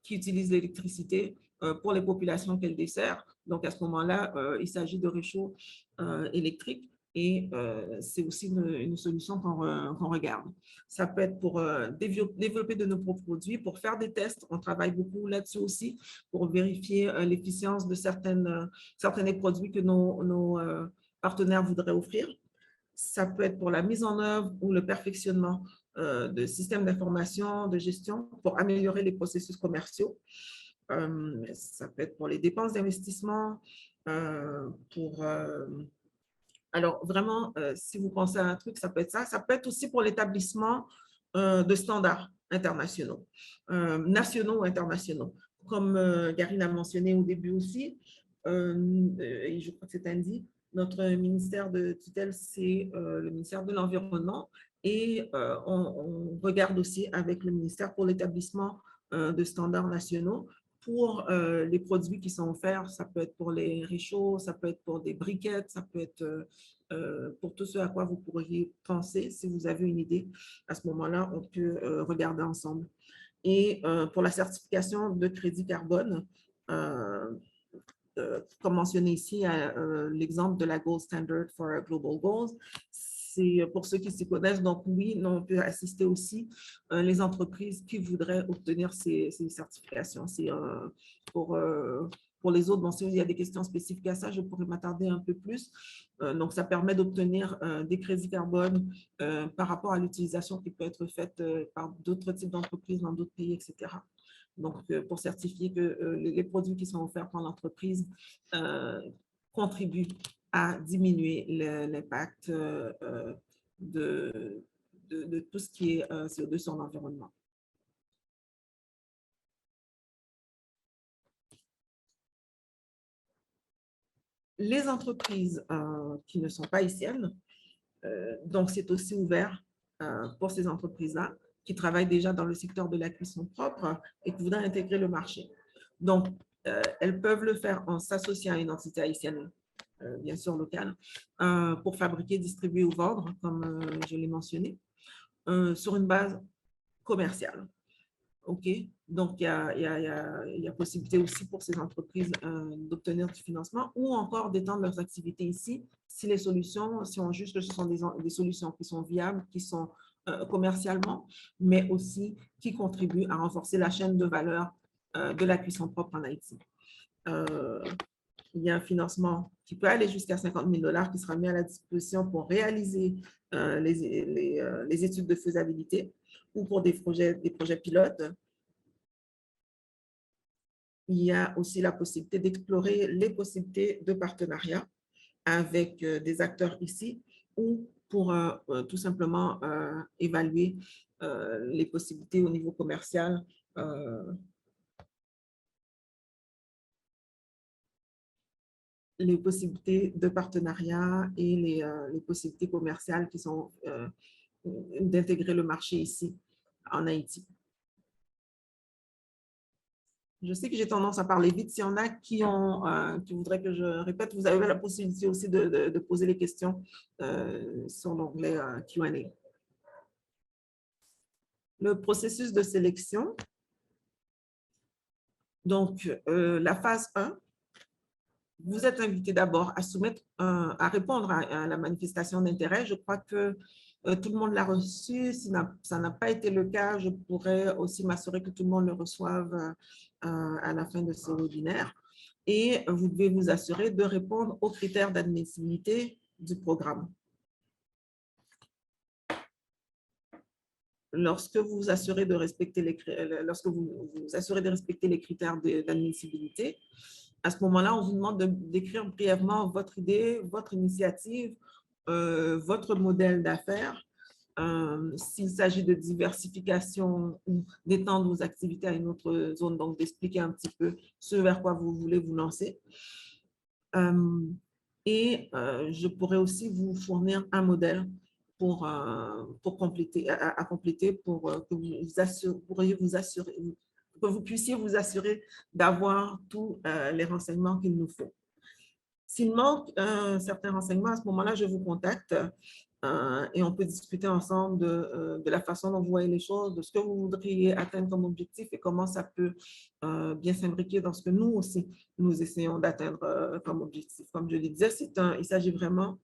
qui utilisent l'électricité pour les populations qu'elle dessert. Donc, à ce moment-là, il s'agit de réchaud électrique et c'est aussi une solution qu'on regarde. Ça peut être pour développer de nouveaux produits, pour faire des tests. On travaille beaucoup là-dessus aussi pour vérifier l'efficience de certains produits que nos partenaires voudraient offrir. Ça peut être pour la mise en œuvre ou le perfectionnement de systèmes d'information, de gestion pour améliorer les processus commerciaux. Ça peut être pour les dépenses d'investissement, alors vraiment, si vous pensez à un truc, ça peut être ça. Ça peut être aussi pour l'établissement de standards internationaux, nationaux ou internationaux. Comme Gary l'a mentionné au début aussi, et je crois que c'est Andy, notre ministère de tutelle, c'est le ministère de l'Environnement. Et on regarde aussi avec le ministère pour l'établissement de standards nationaux pour les produits qui sont offerts. Ça peut être pour les réchauds, ça peut être pour des briquettes, ça peut être pour tout ce à quoi vous pourriez penser. Si vous avez une idée, à ce moment-là, on peut regarder ensemble. Et pour la certification de crédit carbone, comme mentionné ici, l'exemple de la Gold Standard for Global Goals, c'est pour ceux qui s'y connaissent. Donc oui, on peut assister aussi les entreprises qui voudraient obtenir ces certifications. C'est pour les autres, bon, s'il y a des questions spécifiques à ça, je pourrais m'attarder un peu plus. Donc, ça permet d'obtenir des crédits carbone par rapport à l'utilisation qui peut être faite par d'autres types d'entreprises dans d'autres pays, etc. Donc, pour certifier que les produits qui sont offerts par l'entreprise contribuent à diminuer l'impact de tout ce qui est CO2 sur l'environnement. Les entreprises qui ne sont pas haïtiennes, donc c'est aussi ouvert pour ces entreprises-là qui travaillent déjà dans le secteur de la cuisson propre et qui voudraient intégrer le marché. Donc, elles peuvent le faire en s'associant à une entité haïtienne, bien sûr locale, pour fabriquer, distribuer ou vendre, comme je l'ai mentionné, sur une base commerciale. OK? Donc, il y a possibilité aussi pour ces entreprises d'obtenir du financement ou encore d'étendre leurs activités ici si les solutions, si on juge que ce sont des solutions qui sont viables, qui sont commercialement, mais aussi qui contribuent à renforcer la chaîne de valeur de la cuisson propre en Haïti. Il y a un financement qui peut aller jusqu'à 50 000 $ qui sera mis à la disposition pour réaliser les études de faisabilité ou pour des projets pilotes. Il y a aussi la possibilité d'explorer les possibilités de partenariat avec des acteurs ici ou pour tout simplement évaluer les possibilités au niveau commercial les possibilités de partenariat et les possibilités commerciales qui sont d'intégrer le marché ici en Haïti. Je sais que j'ai tendance à parler vite. S'il y en a qui voudraient que je répète, vous avez la possibilité aussi de poser les questions sur l'onglet Q&A. Le processus de sélection. Donc, la phase 1, vous êtes invité d'abord à soumettre, à répondre à la manifestation d'intérêt. Je crois que tout le monde l'a reçu. Si ça n'a pas été le cas, je pourrais aussi m'assurer que tout le monde le reçoive à la fin de ce webinaire. Et vous devez vous assurer de répondre aux critères d'admissibilité du programme. Lorsque vous vous assurez de respecter les critères d'admissibilité, à ce moment-là, on vous demande de décrire brièvement votre idée, votre initiative, votre modèle d'affaires. S'il s'agit de diversification ou d'étendre vos activités à une autre zone, donc d'expliquer un petit peu ce vers quoi vous voulez vous lancer. Je pourrais aussi vous fournir un modèle pour compléter, à compléter pour que vous puissiez vous assurer d'avoir tous les renseignements qu'il nous faut. S'il manque certains renseignements, à ce moment-là, je vous contacte et on peut discuter ensemble de la façon dont vous voyez les choses, de ce que vous voudriez atteindre comme objectif et comment ça peut bien s'imbriquer dans ce que nous aussi, nous essayons d'atteindre comme objectif. Comme je le disais, il s'agit vraiment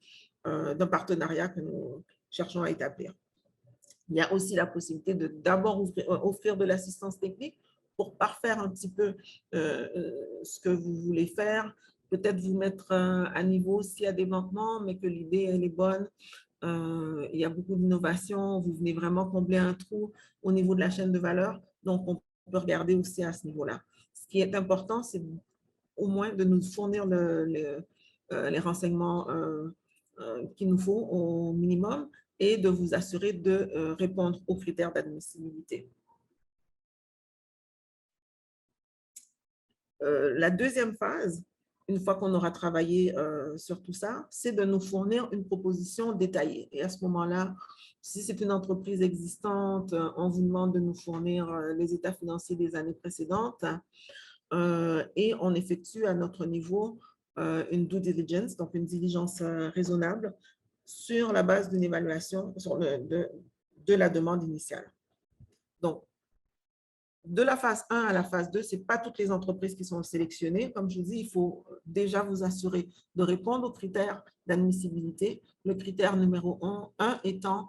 d'un partenariat que nous cherchons à établir. Il y a aussi la possibilité de d'abord offrir de l'assistance technique pour parfaire un petit peu ce que vous voulez faire, peut-être vous mettre à niveau s'il y a des manquements, mais que l'idée elle est bonne. Il y a beaucoup d'innovation, vous venez vraiment combler un trou au niveau de la chaîne de valeur, donc on peut regarder aussi à ce niveau-là. Ce qui est important, c'est au moins de nous fournir les renseignements qu'il nous faut au minimum et de vous assurer de répondre aux critères d'admissibilité. La deuxième phase, une fois qu'on aura travaillé sur tout ça, c'est de nous fournir une proposition détaillée. Et à ce moment-là, si c'est une entreprise existante, on vous demande de nous fournir les états financiers des années précédentes et on effectue à notre niveau une due diligence, donc une diligence raisonnable sur la base d'une évaluation de la demande initiale. Donc, de la phase 1 à la phase 2, ce n'est pas toutes les entreprises qui sont sélectionnées. Comme je vous dis, il faut déjà vous assurer de répondre aux critères d'admissibilité. Le critère numéro 1 étant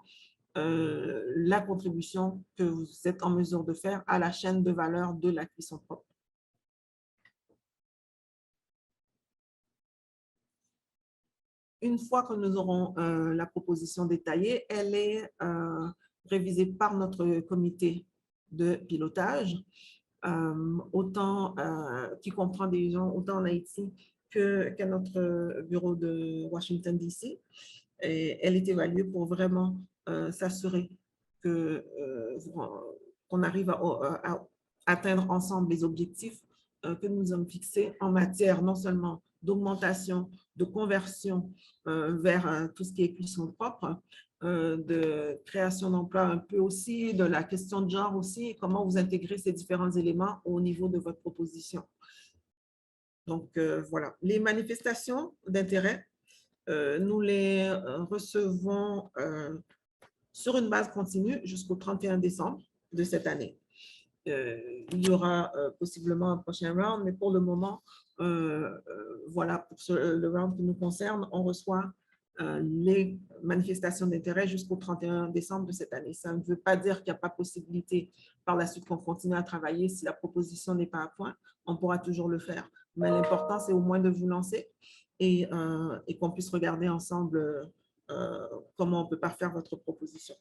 la contribution que vous êtes en mesure de faire à la chaîne de valeur de la cuisson propre. Une fois que nous aurons la proposition détaillée, elle est révisée par notre comité de pilotage, qui comprend des gens autant en Haïti qu'à notre bureau de Washington, D.C. Et elle est évaluée pour vraiment s'assurer qu'on arrive à atteindre ensemble les objectifs que nous avons fixés en matière non seulement d'augmentation, de conversion vers tout ce qui est cuisson propre, de création d'emplois un peu aussi, de la question de genre aussi, comment vous intégrez ces différents éléments au niveau de votre proposition. Donc, voilà. Les manifestations d'intérêt, nous les recevons sur une base continue jusqu'au 31 décembre de cette année. Il y aura possiblement un prochain round, mais pour le moment, voilà, pour le round qui nous concerne, on reçoit les manifestations d'intérêt jusqu'au 31 décembre de cette année. Ça ne veut pas dire qu'il n'y a pas possibilité par la suite qu'on continue à travailler. Si la proposition n'est pas à point, on pourra toujours le faire. Mais l'important, c'est au moins de vous lancer et qu'on puisse regarder ensemble comment on peut parfaire votre proposition.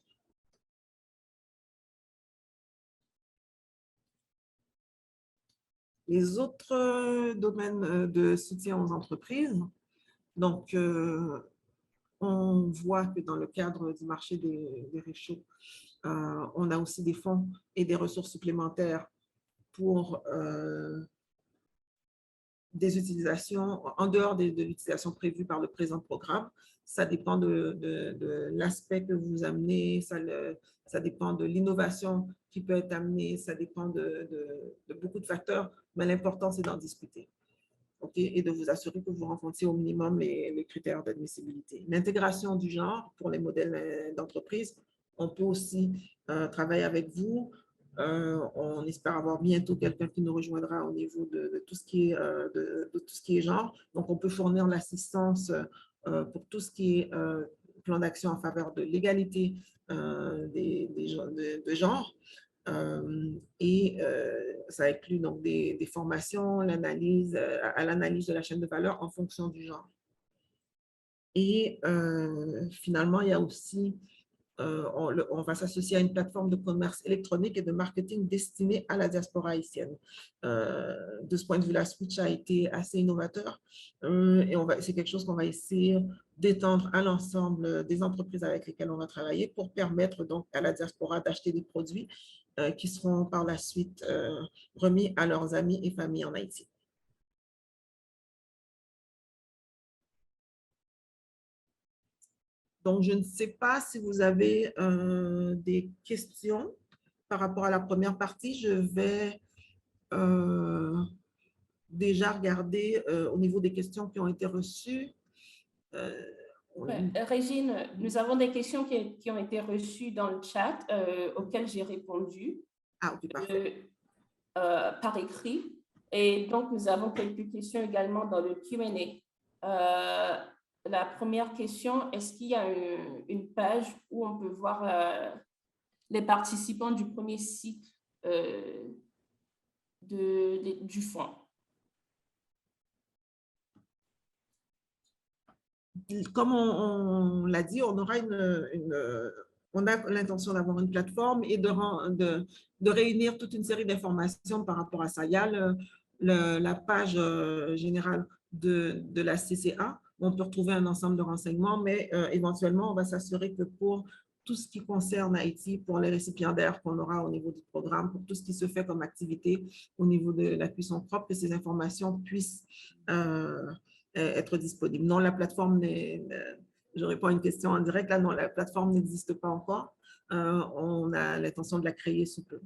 Les autres domaines de soutien aux entreprises, donc on voit que dans le cadre du marché des réchauds, on a aussi des fonds et des ressources supplémentaires pour des utilisations en dehors de l'utilisation prévue par le présent programme. ça dépend de l'aspect que vous amenez, ça dépend de l'innovation qui peut être amenée, ça dépend de beaucoup de facteurs, mais l'important, c'est d'en discuter. Okay, et de vous assurer que vous rencontrez au minimum les critères d'admissibilité. L'intégration du genre pour les modèles d'entreprise, on peut aussi travailler avec vous. On espère avoir bientôt quelqu'un qui nous rejoindra au niveau de tout ce qui est, de tout ce qui est genre. Donc, on peut fournir l'assistance pour tout ce qui est plan d'action en faveur de l'égalité de genre. Et ça inclut donc des formations, l'analyse, à l'analyse de la chaîne de valeur en fonction du genre. Et finalement, il y a aussi, on va s'associer à une plateforme de commerce électronique et de marketing destinée à la diaspora haïtienne. De ce point de vue, la Switch a été assez innovateur et c'est quelque chose qu'on va essayer d'étendre à l'ensemble des entreprises avec lesquelles on va travailler pour permettre donc à la diaspora d'acheter des produits qui seront par la suite remis à leurs amis et familles en Haïti. Donc, je ne sais pas si vous avez des questions par rapport à la première partie. Je vais déjà regarder au niveau des questions qui ont été reçues. Régine, nous avons des questions qui ont été reçues dans le chat auxquelles j'ai répondu par écrit. Et donc, nous avons quelques questions également dans le Q&A. La première question, est-ce qu'il y a une page où on peut voir les participants du premier cycle du fonds? Comme on l'a dit, on aura on a l'intention d'avoir une plateforme et de réunir toute une série d'informations par rapport à ça. Il y a la page générale de la CCA, où on peut retrouver un ensemble de renseignements, mais éventuellement, on va s'assurer que pour tout ce qui concerne Haïti, pour les récipiendaires qu'on aura au niveau du programme, pour tout ce qui se fait comme activité au niveau de la cuisson propre, que ces informations puissent être disponible. Non, la plateforme je réponds à une question en direct, là, non, la plateforme n'existe pas encore. On a l'intention de la créer sous peu.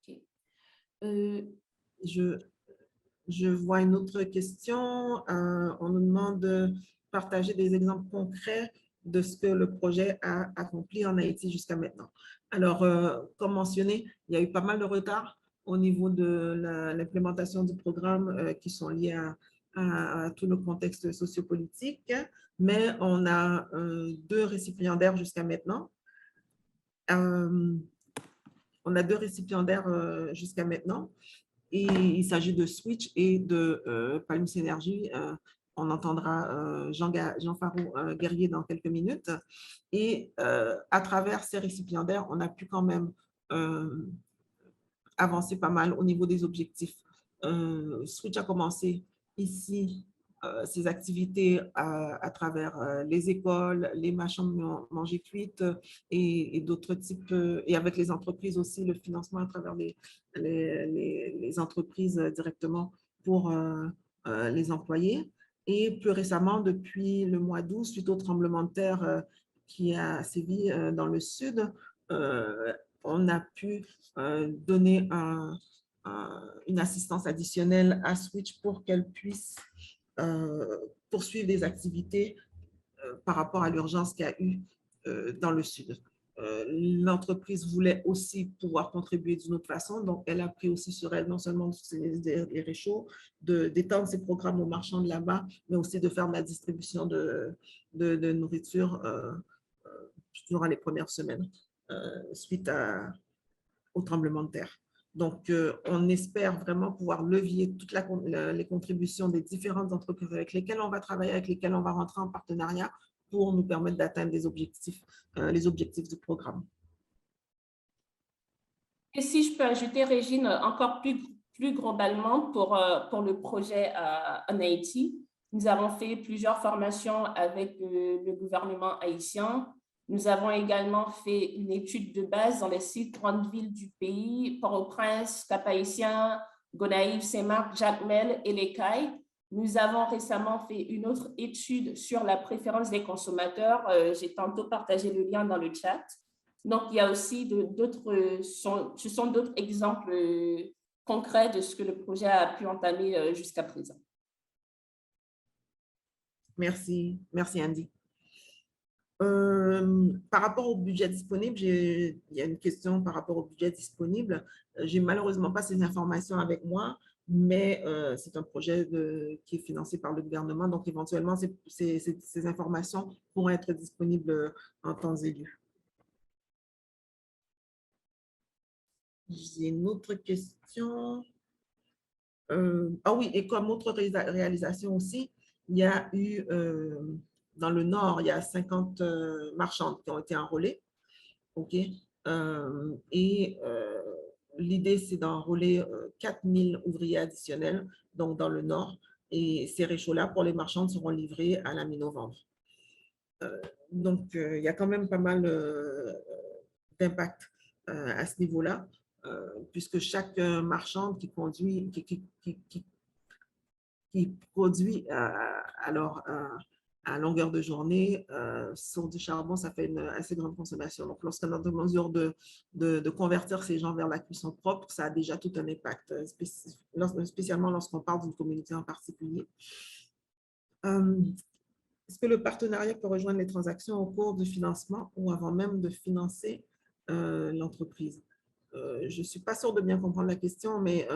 Okay. Je vois une autre question. On nous demande de partager des exemples concrets de ce que le projet a accompli en Haïti jusqu'à maintenant. Alors, comme mentionné, il y a eu pas mal de retard au niveau de l'implémentation du programme qui sont liés à tout le contexte sociopolitique, mais on a 2 récipiendaires jusqu'à maintenant. On a 2 récipiendaires jusqu'à maintenant et il s'agit de Switch et de Palm Synergie. On entendra Jean Farou Guerrier dans quelques minutes. Et à travers ces récipiendaires, on a pu quand même avancer pas mal au niveau des objectifs. Switch a commencé ici ses activités à travers les écoles, les machins manger cuites et d'autres types, et avec les entreprises aussi, le financement à travers les entreprises directement pour les employés. Et plus récemment, depuis le mois d'août, suite au tremblement de terre qui a sévi dans le sud, on a pu donner une assistance additionnelle à Switch pour qu'elle puisse poursuivre des activités par rapport à l'urgence qu'il y a eu dans le sud. L'entreprise voulait aussi pouvoir contribuer d'une autre façon, donc elle a pris aussi sur elle non seulement les réchauds, d'étendre ses programmes aux marchands de là-bas, mais aussi de faire de la distribution de nourriture durant les premières semaines suite au tremblement de terre. Donc, on espère vraiment pouvoir levier toutes les contributions des différentes entreprises avec lesquelles on va travailler, avec lesquelles on va rentrer en partenariat pour nous permettre d'atteindre les objectifs du programme. Et si je peux ajouter, Régine, encore plus globalement pour le projet en Haïti, nous avons fait plusieurs formations avec le gouvernement haïtien. Nous avons également fait une étude de base dans les 6 grandes villes du pays, Port-au-Prince, Cap-Haïtien, Gonaïves, Saint-Marc, Jacmel et Les Cayes. Nous avons récemment fait une autre étude sur la préférence des consommateurs. J'ai tantôt partagé le lien dans le chat. Donc, il y a aussi d'autres exemples concrets de ce que le projet a pu entamer jusqu'à présent. Merci, merci Andy. Par rapport au budget disponible, il y a une question par rapport au budget disponible. J'ai malheureusement pas ces informations avec moi, mais c'est un projet qui est financé par le gouvernement, donc éventuellement, ces informations pourront être disponibles en temps et lieu. J'ai une autre question. Ah oui, et comme autre réalisation aussi, il y a eu, dans le Nord, il y a 50 marchandes qui ont été enrôlées. OK? Et l'idée, c'est d'enrôler 4000 ouvriers additionnels donc dans le Nord. Et ces réchauds-là, pour les marchandes, seront livrés à la mi-novembre. Donc, il y a quand même pas mal d'impact à ce niveau-là, puisque chaque marchande qui produit alors à longueur de journée sur du charbon, ça fait une assez grande consommation. Donc, lorsqu'on est en mesure de convertir ces gens vers la cuisson propre, ça a déjà tout un impact, spécialement lorsqu'on parle d'une communauté en particulier. Est-ce que le partenariat peut rejoindre les transactions au cours du financement ou avant même de financer l'entreprise? Je ne suis pas sûre de bien comprendre la question, mais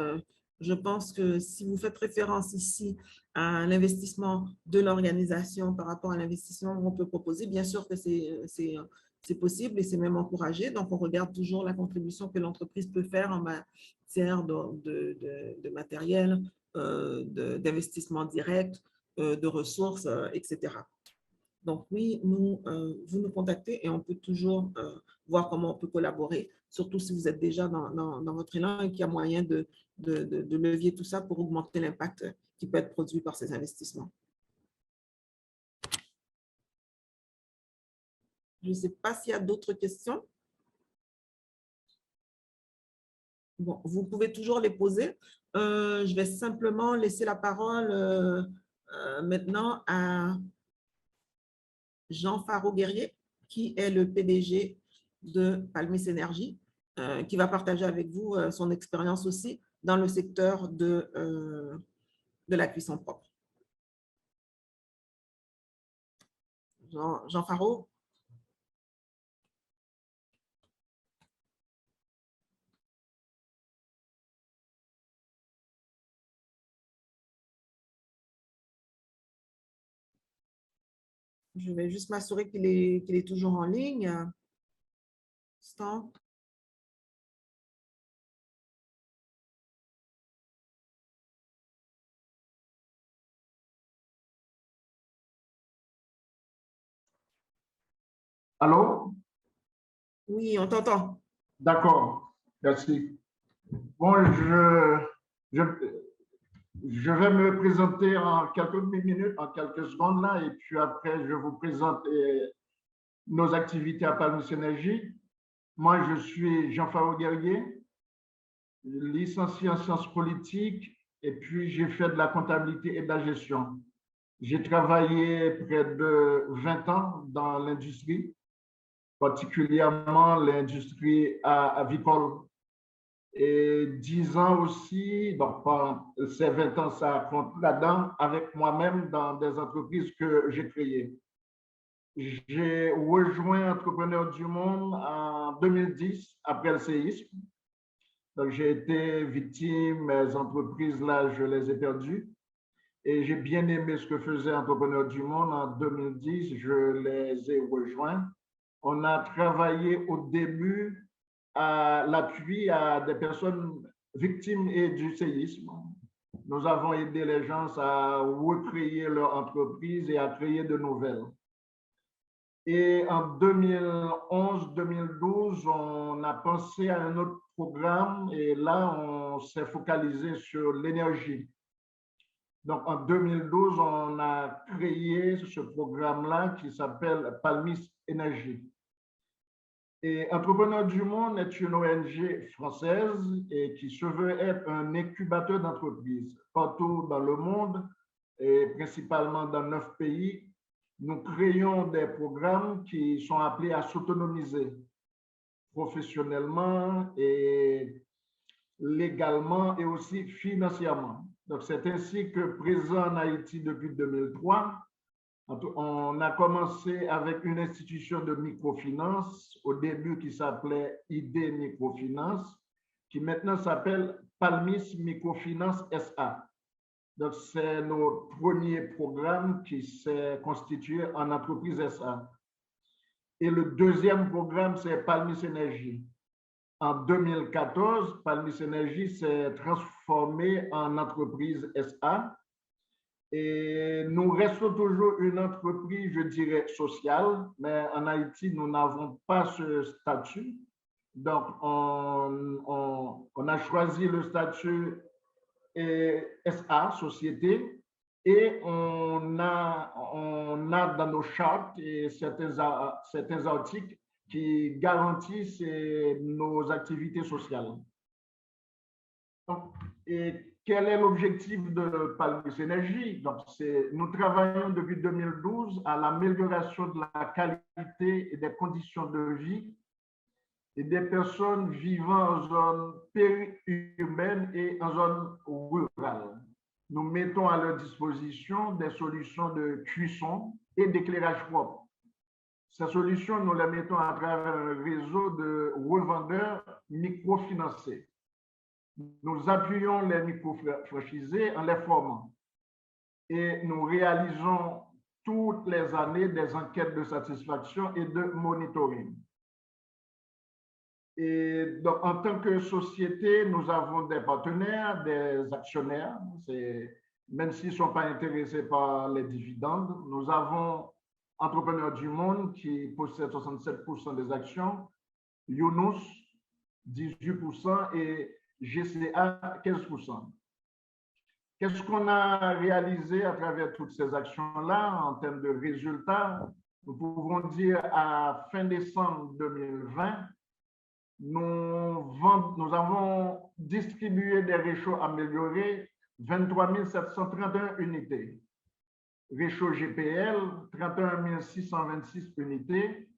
je pense que si vous faites référence ici à l'investissement de l'organisation par rapport à l'investissement qu'on peut proposer, bien sûr que c'est possible et c'est même encouragé. Donc, on regarde toujours la contribution que l'entreprise peut faire en matière de matériel, d'investissement direct, de ressources, etc. Donc oui, vous nous contactez et on peut toujours voir comment on peut collaborer, surtout si vous êtes déjà dans votre élan et qu'il y a moyen de levier tout ça pour augmenter l'impact qui peut être produit par ces investissements. Je ne sais pas s'il y a d'autres questions. Bon, vous pouvez toujours les poser. Je vais simplement laisser la parole maintenant à Jean Faro-Guerrier, qui est le PDG de Palmis Énergie, qui va partager avec vous son expérience aussi dans le secteur de la cuisson propre. Jean Faro. Je vais juste m'assurer qu'il est toujours en ligne. Instant. Allô? Oui, on t'entend. D'accord, merci. Bon, je vais me présenter en quelques minutes, en quelques secondes là, et puis après, je vous présente nos activités à Palmis Énergie. Moi, je suis Jean Faro-Guerrier, licencié en sciences politiques, et puis j'ai fait de la comptabilité et de la gestion. J'ai travaillé près de 20 ans dans l'industrie, particulièrement l'industrie avicole. Et 10 ans aussi, donc ces 20 ans, ça compte là-dedans, avec moi-même dans des entreprises que j'ai créées. J'ai rejoint Entrepreneurs du Monde en 2010, après le séisme. Donc, j'ai été victime, mes entreprises, là, je les ai perdues. Et j'ai bien aimé ce que faisait Entrepreneurs du Monde. En 2010, je les ai rejoints. On a travaillé au début à l'appui à des personnes victimes du séisme. Nous avons aidé les gens à recréer leur entreprise et à créer de nouvelles. Et en 2011-2012, on a pensé à un autre programme et là, on s'est focalisé sur l'énergie. Donc, en 2012, on a créé ce programme-là qui s'appelle Palmis Énergie. Et Entrepreneurs du Monde est une ONG française et qui se veut être un incubateur d'entreprises. Partout dans le monde, et principalement dans 9 pays, nous créons des programmes qui sont appelés à s'autonomiser professionnellement et légalement et aussi financièrement. Donc, c'est ainsi que présent en Haïti depuis 2003, on a commencé avec une institution de microfinance au début qui s'appelait ID Microfinance, qui maintenant s'appelle Palmis Microfinance SA. Donc, c'est notre premier programme qui s'est constitué en entreprise SA. Et le deuxième programme, c'est Palmis Énergie. En 2014, Palmis Énergie s'est transformé en entreprise SA. Et nous restons toujours une entreprise, je dirais, sociale, mais en Haïti, nous n'avons pas ce statut. Donc, on a choisi le statut SA, société, et on a dans nos chartes et certains articles qui garantissent nos activités sociales. Et quel est l'objectif de Palmis Énergie? Donc, nous travaillons depuis 2012 à l'amélioration de la qualité et des conditions de vie et des personnes vivant en zone périurbaine et en zone rurale. Nous mettons à leur disposition des solutions de cuisson et d'éclairage propre. Ces solutions, nous les mettons à travers un réseau de revendeurs microfinancés. Nous appuyons les microfranchisés en les formant et nous réalisons toutes les années des enquêtes de satisfaction et de monitoring. Et donc, en tant que société, nous avons des partenaires, des actionnaires, même s'ils ne sont pas intéressés par les dividendes. Nous avons Entrepreneurs du Monde qui possède 67% des actions, Younous 18% et GCA 15%. Qu'est-ce qu'on a réalisé à travers toutes ces actions-là en termes de résultats? Nous pouvons dire à fin décembre 2020, nous avons distribué des réchauds améliorés 23 731 unités. Réchaud GPL, 31 626 unités.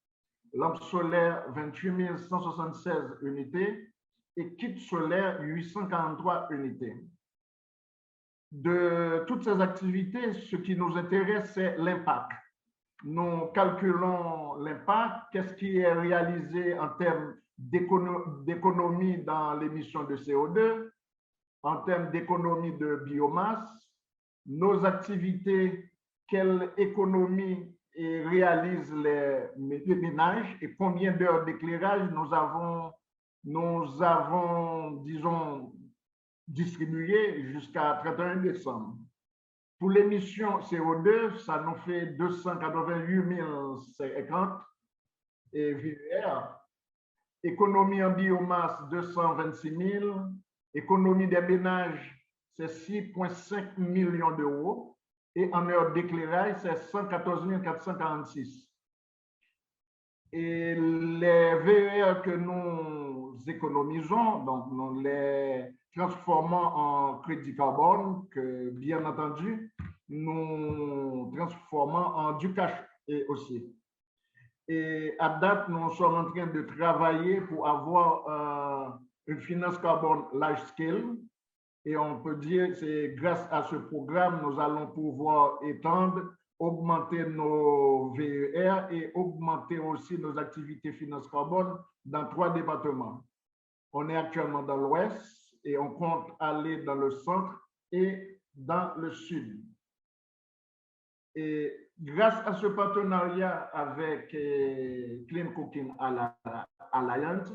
Lampes solaires, 28 176 unités. Et kit solaire, 843 unités. De toutes ces activités, ce qui nous intéresse, c'est l'impact. Nous calculons l'impact, qu'est-ce qui est réalisé en termes d'économie dans l'émission de CO2, en termes d'économie de biomasse, nos activités, quelle économie réalisent les ménages et combien d'heures d'éclairage nous avons, disons, distribué jusqu'à 31 décembre. Pour l'émission CO2, ça nous fait 288 050 VER. Économie en biomasse, 226 000. Économie des ménages, c'est 6,5 millions d'euros. Et en heure d'éclairage, c'est 114 446. Et les VER que nous économisons, donc nous les transformons en crédit carbone, que bien entendu, nous transformons en du cash aussi. Et à date, nous sommes en train de travailler pour avoir une finance carbone large scale. Et on peut dire que c'est grâce à ce programme, nous allons pouvoir étendre, augmenter nos VER et augmenter aussi nos activités finance carbone dans 3 départements. On est actuellement dans l'ouest et on compte aller dans le centre et dans le sud. Et grâce à ce partenariat avec Clean Cooking Alliance,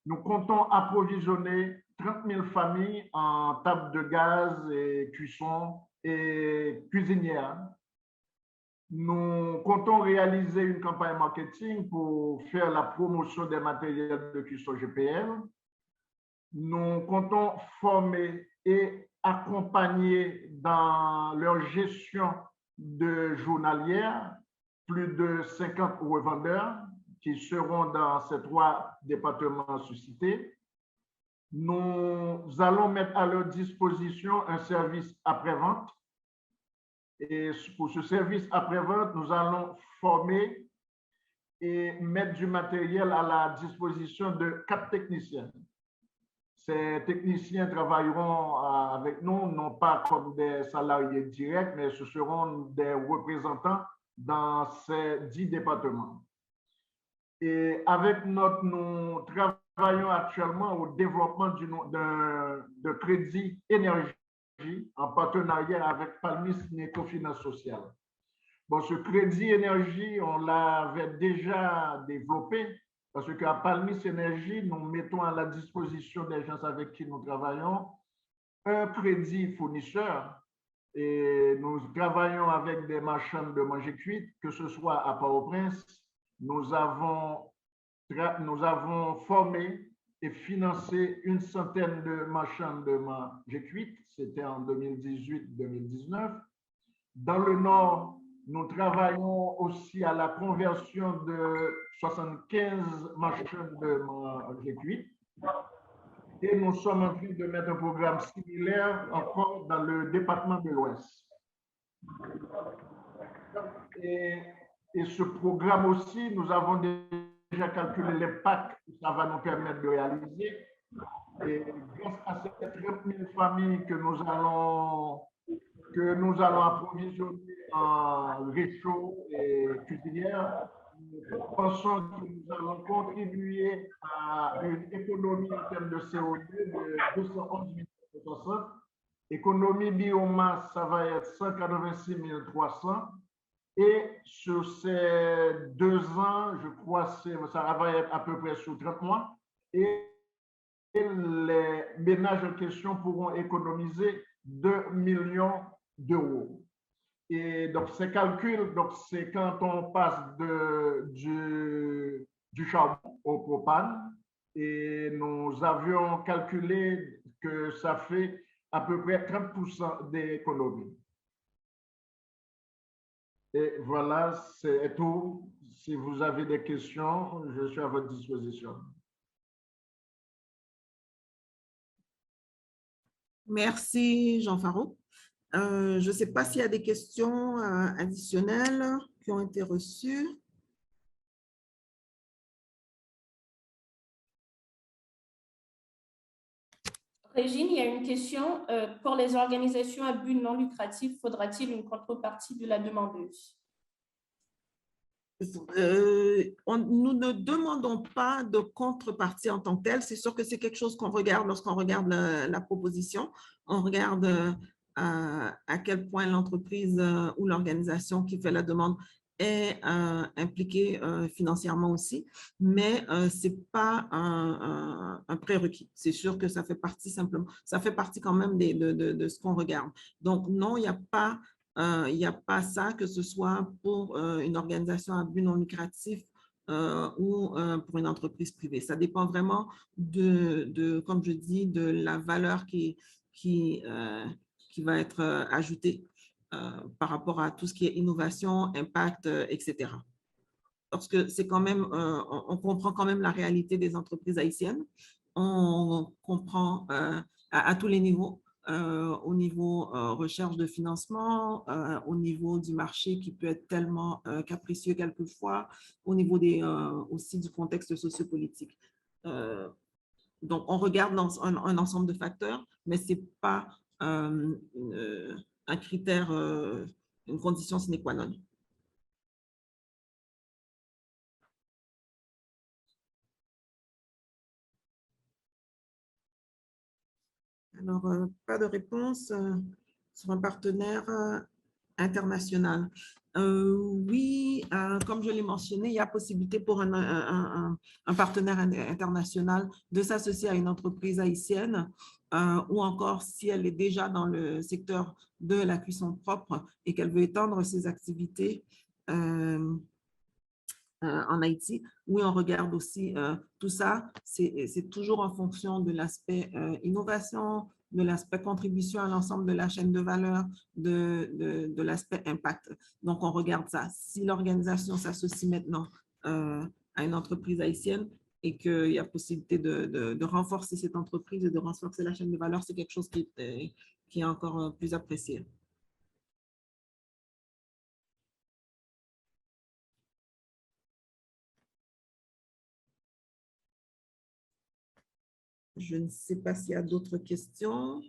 nous comptons approvisionner 30 000 familles en table de gaz et cuisson et cuisinières. Nous comptons réaliser une campagne marketing pour faire la promotion des matériels de cuisson GPL. Nous comptons former et accompagner dans leur gestion de journalière plus de 50 revendeurs qui seront dans ces 3 départements suscités. Nous allons mettre à leur disposition un service après-vente Et pour ce service après-vente, nous allons former et mettre du matériel à la disposition de 4 techniciens. Ces techniciens travailleront avec nous, non pas comme des salariés directs, mais ce seront des représentants dans ces 10 départements. Et avec nous travaillons actuellement au développement de crédit énergie en partenariat avec Palmis Microfinance Sociale. Bon, ce crédit énergie, on l'avait déjà développé parce qu'à Palmis Énergie, nous mettons à la disposition des gens avec qui nous travaillons un crédit fournisseur et nous travaillons avec des machines de manger cuite, que ce soit à Port-au-Prince. Nous avons formé et financé une centaine de machines de manger cuite. C'était en 2018-2019. Dans le Nord, nous travaillons aussi à la conversion de 75 machines de manger cuite. Et nous sommes en train de mettre un programme similaire encore dans le département de l'Ouest. Et ce programme aussi, nous avons déjà calculé l'impact que ça va nous permettre de réaliser. Et grâce à ces 30 000 familles que nous allons approvisionner en réchaud et cuisinières, nous pensons que nous allons contribuer à une économie en termes de CO2 de 211 360. Économie biomasse, ça va être 186 300. Et sur ces 2 ans, je crois que ça va être à peu près sur 30 mois. Et les ménages en question pourront économiser 2 millions d'euros. Et donc, ces calculs, c'est quand on passe du charbon au propane. Et nous avions calculé que ça fait à peu près 30% d'économie. Et voilà, c'est tout. Si vous avez des questions, je suis à votre disposition. Merci, Jean Faro. Je ne sais pas s'il y a des questions additionnelles qui ont été reçues. Régine, il y a une question. Pour les organisations à but non lucratif, faudra-t-il une contrepartie de la demandeuse? Nous ne demandons pas de contrepartie en tant que telle. C'est sûr que c'est quelque chose qu'on regarde lorsqu'on regarde la proposition. On regarde à quel point l'entreprise ou l'organisation qui fait la demande est impliquée financièrement aussi, mais ce n'est pas un prérequis. C'est sûr que ça fait partie simplement, ça fait partie quand même de ce qu'on regarde. Donc non, il n'y a pas ça, que ce soit pour une organisation à but non lucratif ou pour une entreprise privée. Ça dépend vraiment comme je dis, de la valeur qui va être ajoutée par rapport à tout ce qui est innovation, impact, etc. Parce que c'est quand même, on comprend quand même la réalité des entreprises haïtiennes. On comprend à tous les niveaux. Au niveau recherche de financement, au niveau du marché qui peut être tellement capricieux quelquefois, au niveau aussi du contexte sociopolitique. Donc, on regarde un ensemble de facteurs, mais ce n'est pas un critère, une condition sine qua non. Alors, pas de réponse sur un partenaire international. Oui, comme je l'ai mentionné, il y a possibilité pour un partenaire international de s'associer à une entreprise haïtienne ou encore si elle est déjà dans le secteur de la cuisson propre et qu'elle veut étendre ses activités en Haïti. Oui, on regarde aussi tout ça. C'est toujours en fonction de l'aspect innovation, de l'aspect contribution à l'ensemble de la chaîne de valeur, de l'aspect impact. Donc, on regarde ça. Si l'organisation s'associe maintenant à une entreprise haïtienne et qu'il y a possibilité de renforcer cette entreprise et de renforcer la chaîne de valeur, c'est quelque chose qui est encore plus apprécié. Je ne sais pas s'il y a d'autres questions.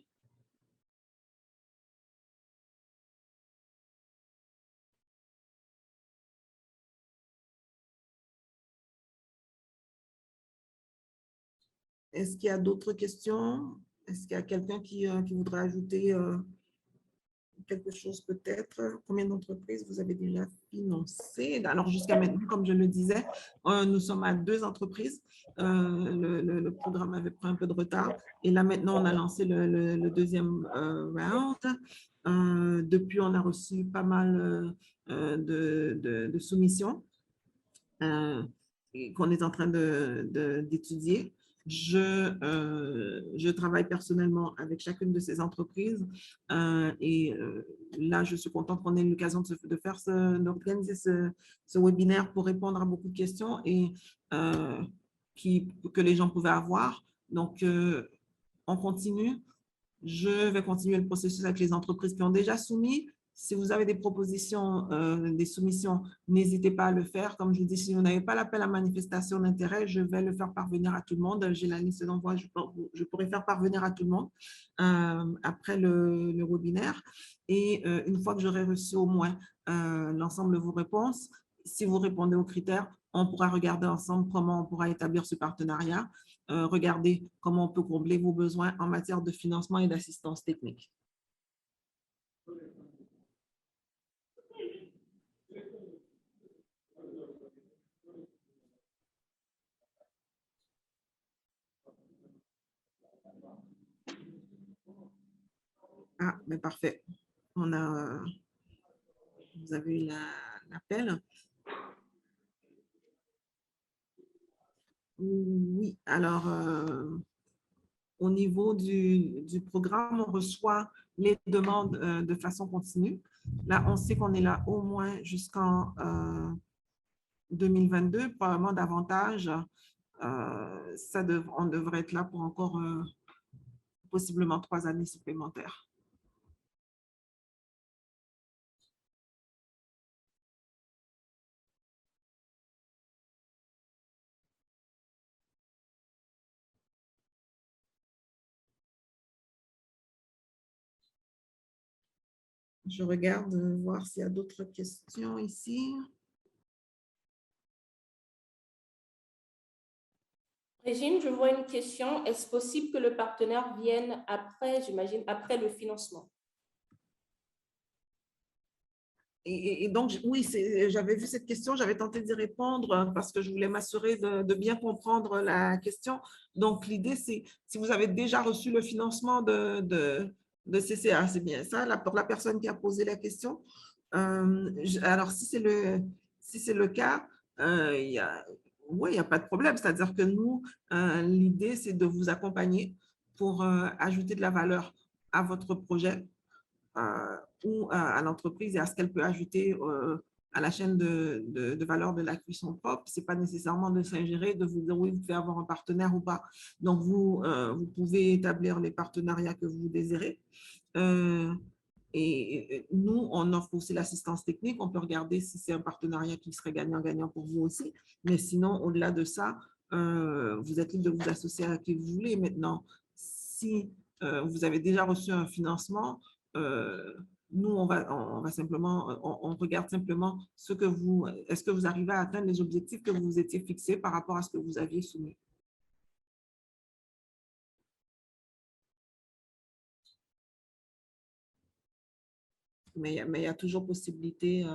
Est-ce qu'il y a d'autres questions? Est-ce qu'il y a quelqu'un qui voudrait ajouter quelque chose peut-être? Combien d'entreprises vous avez déjà financées? Alors, jusqu'à maintenant, comme je le disais, nous sommes à 2 entreprises. Le programme avait pris un peu de retard. Et là, maintenant, on a lancé le deuxième round. Depuis, on a reçu pas mal de soumissions qu'on est en train d'étudier. Je travaille personnellement avec chacune de ces entreprises et là, je suis contente qu'on ait l'occasion d'organiser ce webinaire pour répondre à beaucoup de questions et que les gens pouvaient avoir. Donc, on continue. Je vais continuer le processus avec les entreprises qui ont déjà soumis. Si vous avez des propositions, des soumissions, n'hésitez pas à le faire. Comme je vous dis, si vous n'avez pas l'appel à manifestation d'intérêt, je vais le faire parvenir à tout le monde. J'ai la liste d'envoi, je pourrai faire parvenir à tout le monde après le webinaire. Et une fois que j'aurai reçu au moins l'ensemble de vos réponses, si vous répondez aux critères, on pourra regarder ensemble comment on pourra établir ce partenariat. Regarder comment on peut combler vos besoins en matière de financement et d'assistance technique. Ah, mais parfait. Vous avez eu l'appel. Oui, alors, au niveau du programme, on reçoit les demandes de façon continue. Là, on sait qu'on est là au moins jusqu'en 2022, probablement davantage. On devrait être là pour encore possiblement 3 années supplémentaires. Je regarde voir s'il y a d'autres questions ici. Régine, je vois une question. Est-ce possible que le partenaire vienne après, j'imagine, après le financement? Et donc, oui, j'avais vu cette question, j'avais tenté d'y répondre parce que je voulais m'assurer de bien comprendre la question. Donc, l'idée, c'est si vous avez déjà reçu le financement de CCA, c'est bien ça, pour la personne qui a posé la question. Alors, si c'est le cas, oui, il n'y a pas de problème. C'est-à-dire que nous, l'idée, c'est de vous accompagner pour ajouter de la valeur à votre projet ou à l'entreprise et à ce qu'elle peut ajouter à la chaîne de valeur de la cuisson propre. Ce n'est pas nécessairement de s'ingérer, de vous dire oui, vous pouvez avoir un partenaire ou pas. Donc, vous pouvez établir les partenariats que vous désirez. Et nous, on offre aussi l'assistance technique. On peut regarder si c'est un partenariat qui serait gagnant-gagnant pour vous aussi. Mais sinon, au-delà de ça, vous êtes libre de vous associer à qui vous voulez. Maintenant, si vous avez déjà reçu un financement, nous, on va simplement, on regarde simplement est-ce que vous arrivez à atteindre les objectifs que vous vous étiez fixés par rapport à ce que vous aviez soumis. Mais il y a toujours possibilité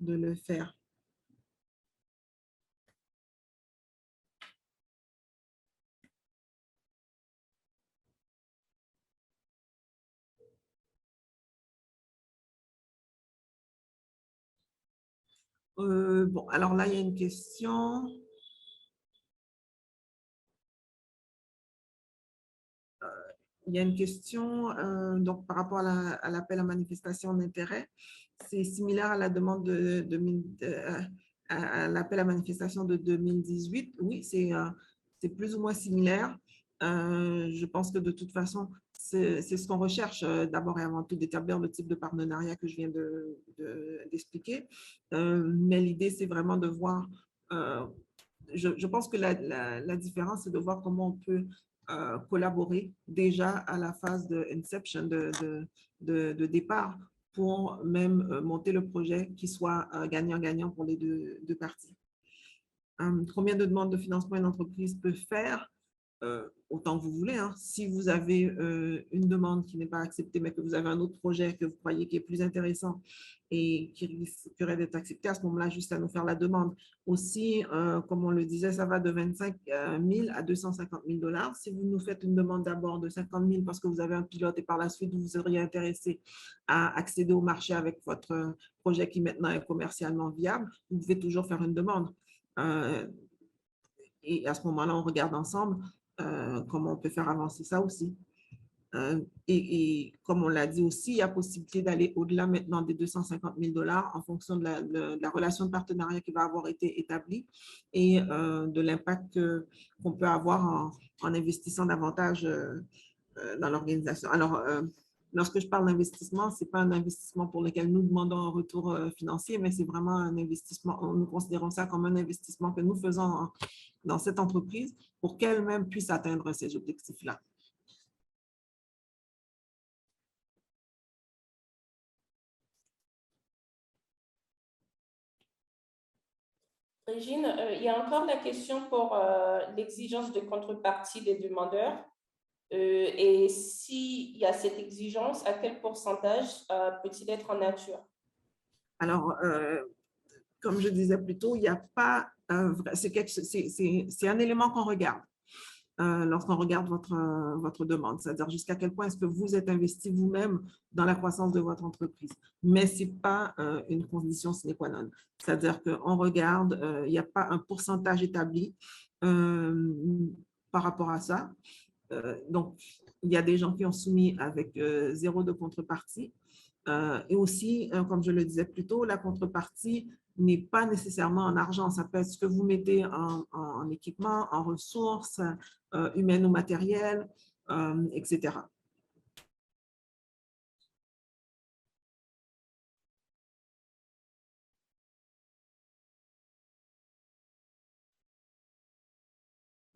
de le faire. Bon, alors là, il y a une question. Il y a une question donc, par rapport à l'appel à manifestation d'intérêt. C'est similaire à la demande à l'appel à manifestation de 2018. Oui, c'est plus ou moins similaire. Je pense que de toute façon, c'est ce qu'on recherche d'abord et avant tout, d'établir le type de partenariat que je viens d'expliquer. Mais l'idée, c'est vraiment de voir je pense que la différence, c'est de voir comment on peut collaborer déjà à la phase de inception, de départ, pour même monter le projet qui soit gagnant-gagnant pour les deux parties. Combien de demandes de financement une entreprise peut faire? Autant que vous voulez. Hein. Si vous avez une demande qui n'est pas acceptée, mais que vous avez un autre projet que vous croyez qui est plus intéressant et qui risquerait d'être accepté, à ce moment-là, juste à nous faire la demande. Aussi, comme on le disait, ça va de 25 000 à 250 000 $. Si vous nous faites une demande d'abord de 50 000 parce que vous avez un pilote et par la suite, vous seriez intéressé à accéder au marché avec votre projet qui maintenant est commercialement viable, vous pouvez toujours faire une demande. Et à ce moment-là, on regarde ensemble comment on peut faire avancer ça aussi. Et comme on l'a dit aussi, il y a possibilité d'aller au-delà maintenant des 250 000 $ en fonction de la relation de partenariat qui va avoir été établie et de l'impact qu'on peut avoir en investissant davantage dans l'organisation. Alors, lorsque je parle d'investissement, ce n'est pas un investissement pour lequel nous demandons un retour financier, mais c'est vraiment un investissement, nous considérons ça comme un investissement que nous faisons dans cette entreprise pour qu'elle-même puisse atteindre ces objectifs-là. Régine, il y a encore la question pour l'exigence de contrepartie des demandeurs. Et s'il y a cette exigence, à quel pourcentage peut-il être en nature? Alors, comme je disais plus tôt, il n'y a pas, c'est un élément qu'on regarde lorsqu'on regarde votre demande, c'est-à-dire jusqu'à quel point est-ce que vous êtes investi vous-même dans la croissance de votre entreprise. Mais ce n'est pas une condition sine qua non. C'est-à-dire qu'on regarde, il n'y a pas un pourcentage établi par rapport à ça. Donc, il y a des gens qui ont soumis avec 0 de contrepartie. Et aussi, comme je le disais plus tôt, la contrepartie n'est pas nécessairement en argent. Ça peut être ce que vous mettez en équipement, en ressources humaines ou matérielles, etc.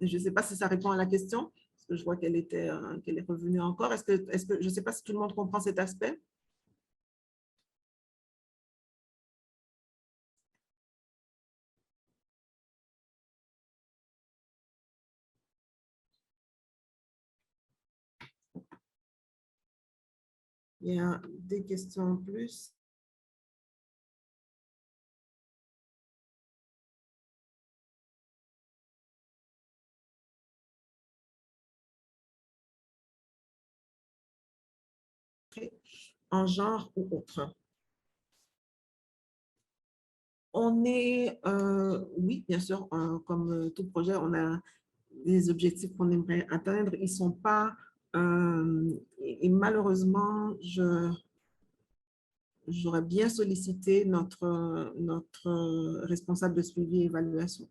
Je ne sais pas si ça répond à la question, parce que je vois qu'elle est revenue encore. Je ne sais pas si tout le monde comprend cet aspect. Il y a des questions en plus. En genre ou autre. On est, oui, bien sûr, comme tout projet, on a des objectifs qu'on aimerait atteindre. Ils ne sont pas, et malheureusement, j'aurais bien sollicité notre responsable de suivi et évaluation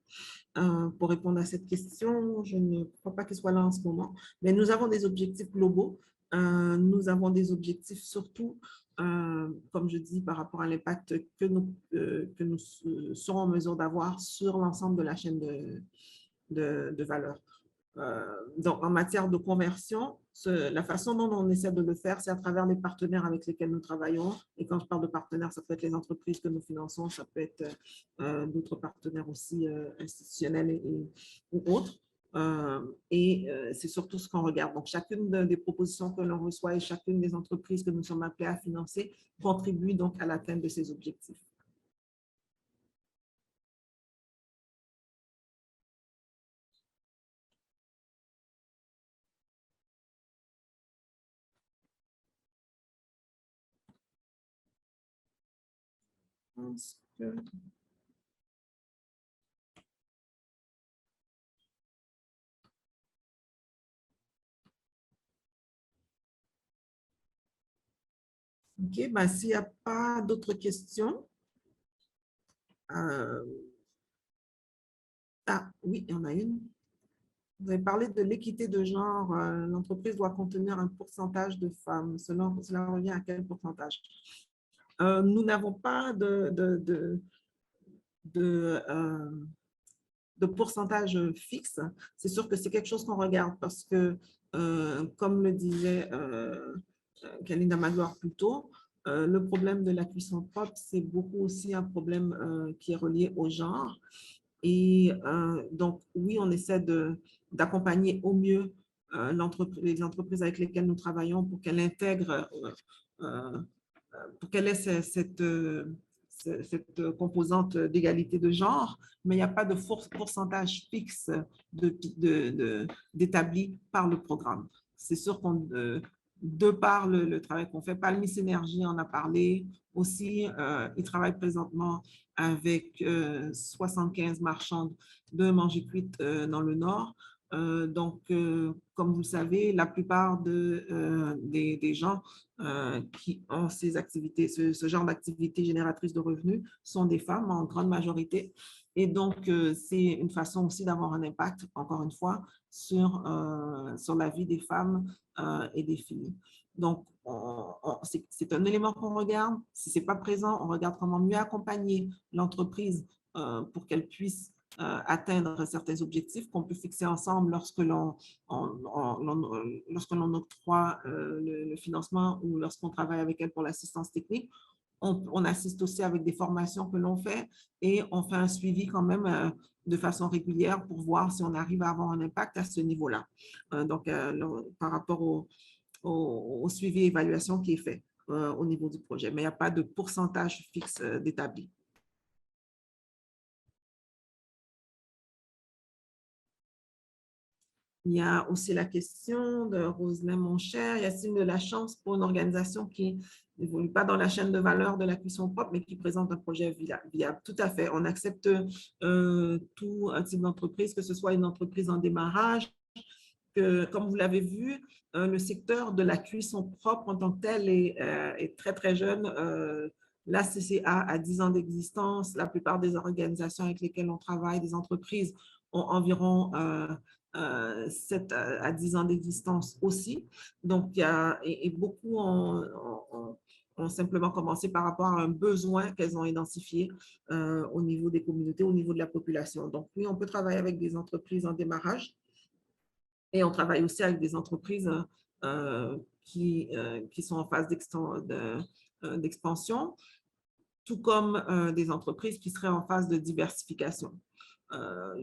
pour répondre à cette question. Je ne crois pas qu'il soit là en ce moment, mais nous avons des objectifs globaux. Nous avons des objectifs surtout, comme je dis, par rapport à l'impact que nous serons en mesure d'avoir sur l'ensemble de la chaîne de valeur. Donc, en matière de conversion, la façon dont on essaie de le faire, c'est à travers les partenaires avec lesquels nous travaillons. Et quand je parle de partenaires, ça peut être les entreprises que nous finançons, ça peut être d'autres partenaires aussi institutionnels ou autres. C'est surtout ce qu'on regarde. Donc, chacune des propositions que l'on reçoit et chacune des entreprises que nous sommes appelés à financer contribue donc à l'atteinte de ces objectifs. OK, ben, s'il n'y a pas d'autres questions. Ah oui, il y en a une. Vous avez parlé de l'équité de genre. L'entreprise doit contenir un pourcentage de femmes. Cela revient à quel pourcentage? Nous n'avons pas de pourcentage fixe. C'est sûr que c'est quelque chose qu'on regarde parce que, comme le disait Kalinda Magloire plus tôt, le problème de la cuisson propre, c'est beaucoup aussi un problème qui est relié au genre. Et donc, oui, on essaie d'accompagner au mieux les entreprises avec lesquelles nous travaillons pour qu'elles intègrent, pour qu'elle ait cette composante d'égalité de genre, mais il n'y a pas de pourcentage fixe d'établi par le programme. C'est sûr qu'on, de par le travail qu'on fait, Palmis Énergie en a parlé aussi, il travaille présentement avec 75 marchands de manger cuite dans le Nord. Donc, comme vous le savez, la plupart des gens qui ont ces activités, ce genre d'activités génératrices de revenus sont des femmes en grande majorité. Et donc, c'est une façon aussi d'avoir un impact, encore une fois, sur la vie des femmes et des filles. Donc, c'est un élément qu'on regarde. Si ce n'est pas présent, on regarde comment mieux accompagner l'entreprise pour qu'elle puisse atteindre certains objectifs qu'on peut fixer ensemble lorsque l'on octroie le financement ou lorsqu'on travaille avec elle pour l'assistance technique. On assiste aussi avec des formations que l'on fait et on fait un suivi quand même de façon régulière pour voir si on arrive à avoir un impact à ce niveau-là. Donc, par rapport au suivi et évaluation qui est fait au niveau du projet. Mais il n'y a pas de pourcentage fixe d'établi. Il y a aussi la question de Roselyne Moncher. Y a-t-il de la chance pour une organisation qui n'évolue pas dans la chaîne de valeur de la cuisson propre, mais qui présente un projet viable? Tout à fait. On accepte tout un type d'entreprise, que ce soit une entreprise en démarrage, que, comme vous l'avez vu, le secteur de la cuisson propre en tant que tel est très, très jeune. La CCA a 10 ans d'existence. La plupart des organisations avec lesquelles on travaille, des entreprises, ont environ 7 à 10 ans d'existence aussi. Donc, beaucoup ont simplement commencé par rapport à un besoin qu'elles ont identifié au niveau des communautés, au niveau de la population. Donc, oui, on peut travailler avec des entreprises en démarrage et on travaille aussi avec des entreprises qui sont en phase d'expansion, tout comme des entreprises qui seraient en phase de diversification.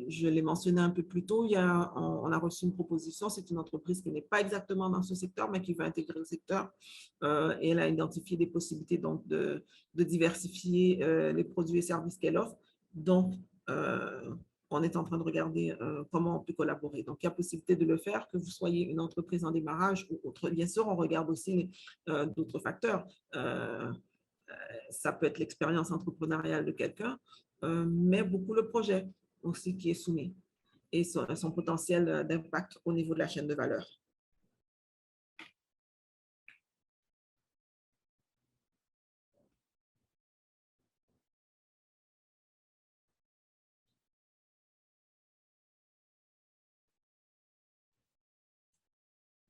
Je l'ai mentionné un peu plus tôt, on a reçu une proposition, c'est une entreprise qui n'est pas exactement dans ce secteur, mais qui veut intégrer le secteur et elle a identifié des possibilités donc, de diversifier les produits et services qu'elle offre. Donc, on est en train de regarder comment on peut collaborer. Donc, il y a possibilité de le faire, que vous soyez une entreprise en démarrage ou autre. Bien sûr, on regarde aussi d'autres facteurs. Ça peut être l'expérience entrepreneuriale de quelqu'un, mais beaucoup le projet aussi qui est soumis et son potentiel d'impact au niveau de la chaîne de valeur.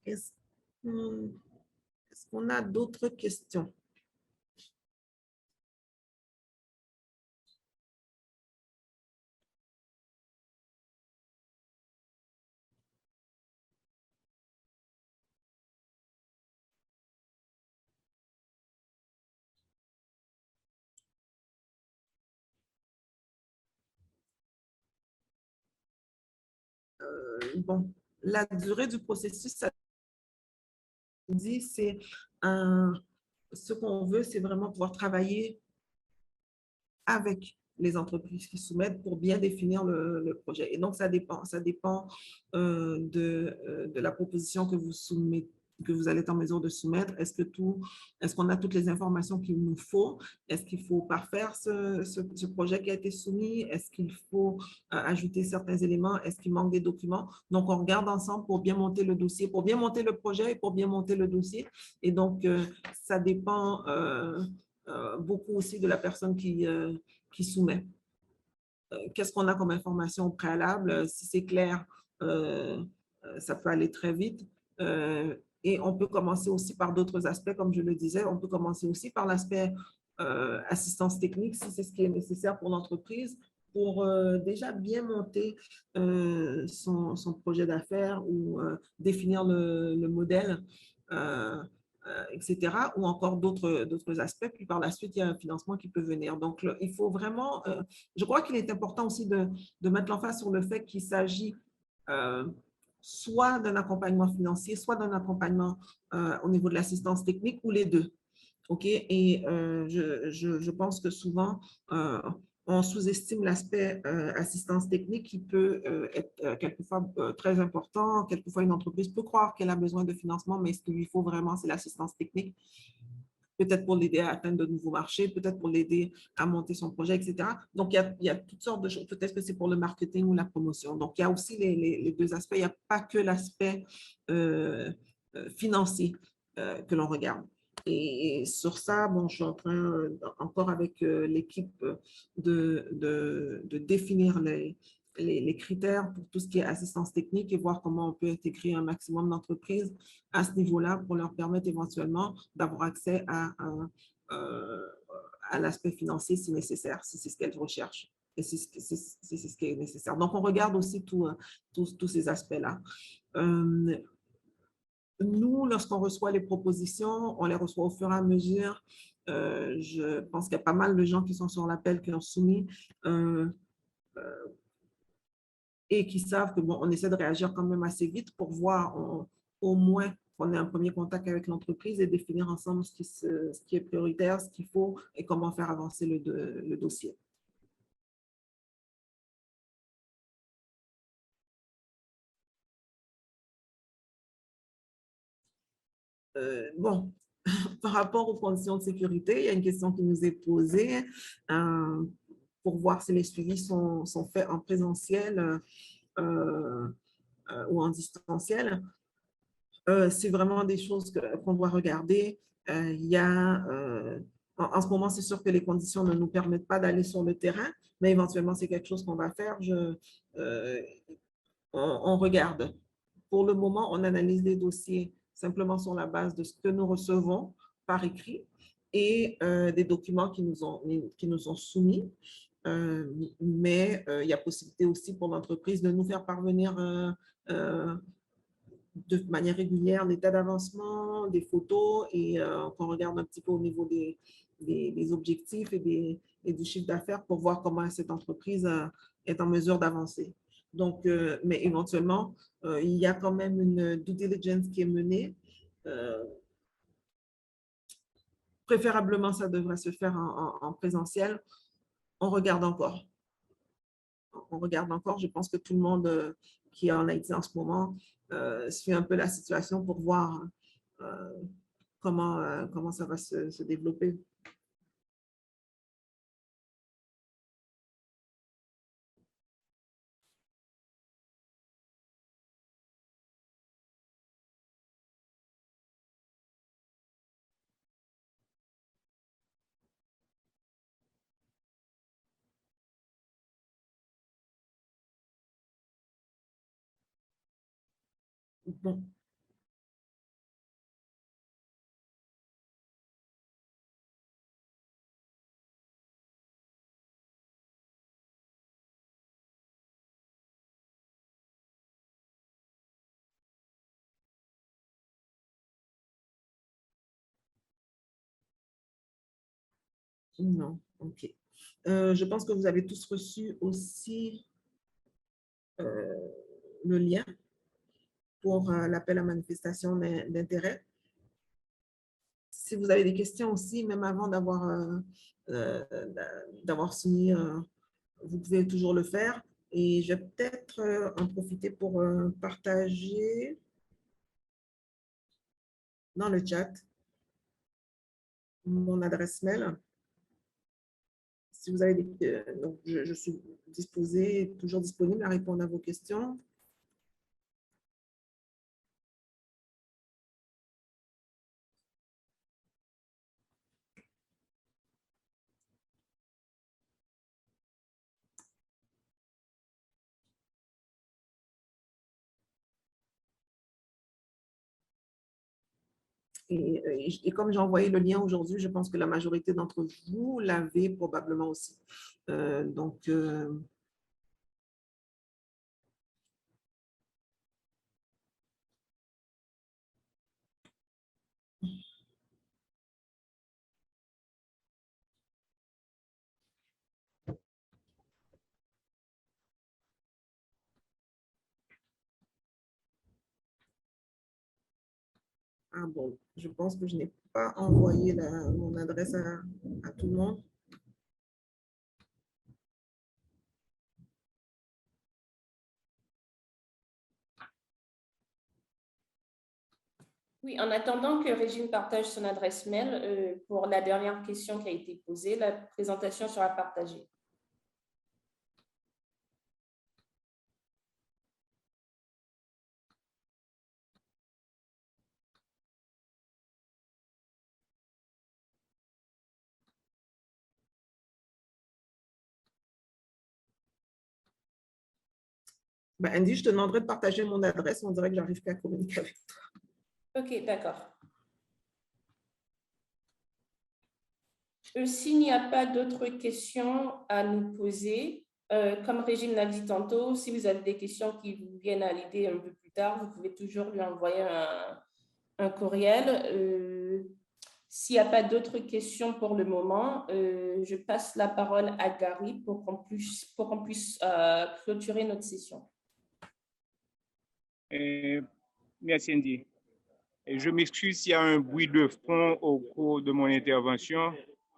Est-ce qu'on a d'autres questions? Bon, la durée du processus, ça dit, c'est ce qu'on veut, c'est vraiment pouvoir travailler avec les entreprises qui soumettent pour bien définir le projet. Et donc, ça dépend de la proposition que vous soumettez, que vous allez être en mesure de soumettre. Est-ce qu'on a toutes les informations qu'il nous faut? Est-ce qu'il faut parfaire ce projet qui a été soumis? Est-ce qu'il faut ajouter certains éléments? Est-ce qu'il manque des documents? Donc, on regarde ensemble pour bien monter le dossier, pour bien monter le projet et pour bien monter le dossier. Et donc, ça dépend beaucoup aussi de la personne qui soumet. Qu'est-ce qu'on a comme information au préalable? Si c'est clair, ça peut aller très vite. Et on peut commencer aussi par d'autres aspects, comme je le disais. On peut commencer aussi par l'aspect assistance technique, si c'est ce qui est nécessaire pour l'entreprise. pour déjà bien monter son projet d'affaires ou définir le modèle, etc., ou encore d'autres aspects. Puis par la suite, il y a un financement qui peut venir. Donc, il faut vraiment, je crois qu'il est important aussi de mettre l'emphase sur le fait qu'il s'agit soit d'un accompagnement financier, soit d'un accompagnement au niveau de l'assistance technique ou les deux. OK? Et je pense que souvent, on sous-estime l'aspect assistance technique qui peut être quelquefois très important. Quelquefois, une entreprise peut croire qu'elle a besoin de financement, mais ce qu'il lui faut vraiment, c'est l'assistance technique. Peut-être pour l'aider à atteindre de nouveaux marchés, peut-être pour l'aider à monter son projet, etc. Donc, il y a toutes sortes de choses. Peut-être que c'est pour le marketing ou la promotion. Donc, il y a aussi les deux aspects. Il n'y a pas que l'aspect financier que l'on regarde. Et sur ça, bon, je suis en train, encore avec l'équipe, de définir les critères pour tout ce qui est assistance technique et voir comment on peut intégrer un maximum d'entreprises à ce niveau-là pour leur permettre éventuellement d'avoir accès à l'aspect financier si nécessaire, si c'est ce qu'elles recherchent et si c'est ce qui est nécessaire. Donc, on regarde aussi tous ces aspects-là. Nous, lorsqu'on reçoit les propositions, on les reçoit au fur et à mesure. Je pense qu'il y a pas mal de gens qui sont sur l'appel, qui ont soumis et qui savent que bon, on essaie de réagir quand même assez vite pour voir au moins qu'on ait un premier contact avec l'entreprise et définir ensemble ce qui est prioritaire, ce qu'il faut et comment faire avancer le dossier. Bon, par rapport aux conditions de sécurité, il y a une question qui nous est posée pour voir si les suivis sont faits en présentiel ou en distanciel. C'est vraiment des choses qu'on doit regarder. Il y a, en ce moment, c'est sûr que les conditions ne nous permettent pas d'aller sur le terrain, mais éventuellement, c'est quelque chose qu'on va faire. On regarde. Pour le moment, on analyse les dossiers simplement sur la base de ce que nous recevons par écrit et des documents qui nous ont soumis. Mais il y a possibilité aussi pour l'entreprise de nous faire parvenir de manière régulière l'état d'avancement, des photos et qu'on regarde un petit peu au niveau des objectifs et du chiffre d'affaires pour voir comment cette entreprise est en mesure d'avancer. Donc, mais éventuellement, il y a quand même une due diligence qui est menée. Préférablement, ça devrait se faire en présentiel. On regarde encore. On regarde encore. Je pense que tout le monde qui est en Haïti en ce moment suit un peu la situation pour voir comment ça va se développer. Bon. Non, OK. Je pense que vous avez tous reçu aussi le lien pour l'appel à manifestation d'intérêt. Si vous avez des questions aussi, même avant d'avoir signé, vous pouvez toujours le faire. Et je vais peut-être en profiter pour partager dans le chat mon adresse mail. Si vous avez donc je suis disposée, toujours disponible à répondre à vos questions. Et comme j'ai envoyé le lien aujourd'hui, je pense que la majorité d'entre vous l'avez probablement aussi. Ah bon, je pense que je n'ai pas envoyé mon adresse à tout le monde. Oui, en attendant que Régine partage son adresse mail, pour la dernière question qui a été posée, la présentation sera partagée. Ben, Andy, je te demanderai de partager mon adresse. On dirait que j'arrive qu'à communiquer avec toi. OK, d'accord. S'il n'y a pas d'autres questions à nous poser, comme Régine l'a dit tantôt, si vous avez des questions qui vous viennent à l'idée un peu plus tard, vous pouvez toujours lui envoyer un courriel. S'il n'y a pas d'autres questions pour le moment, je passe la parole à Gary pour qu'on puisse clôturer notre session. Merci Andy. Je m'excuse s'il y a un bruit de fond au cours de mon intervention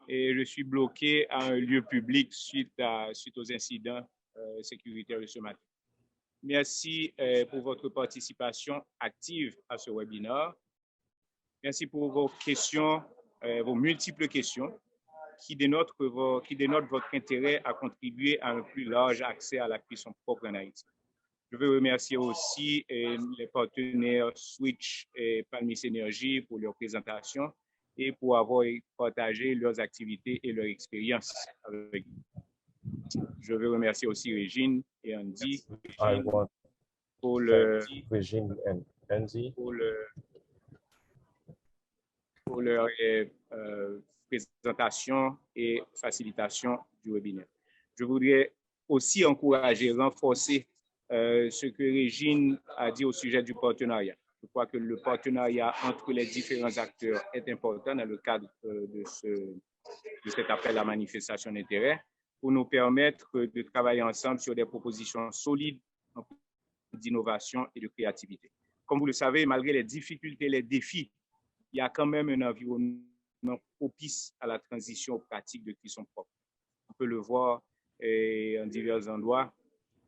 et je suis bloqué à un lieu public suite aux incidents sécuritaires de ce matin. Merci pour votre participation active à ce webinaire. Merci pour vos questions, vos multiples questions qui dénotent votre intérêt à contribuer à un plus large accès à la cuisson propre en Haïti. Je veux remercier aussi les partenaires Switch et Palmis Énergie pour leur présentation et pour avoir partagé leurs activités et leur expérience avec nous. Je veux remercier aussi Régine et Andy pour leur présentation et facilitation du webinaire. Je voudrais aussi encourager, renforcer ce que Régine a dit au sujet du partenariat. Je crois que le partenariat entre les différents acteurs est important dans le cadre de cet appel à manifestation d'intérêt pour nous permettre de travailler ensemble sur des propositions solides d'innovation et de créativité. Comme vous le savez, malgré les difficultés, les défis, il y a quand même un environnement propice à la transition aux pratiques de cuisson propre. On peut le voir en divers endroits,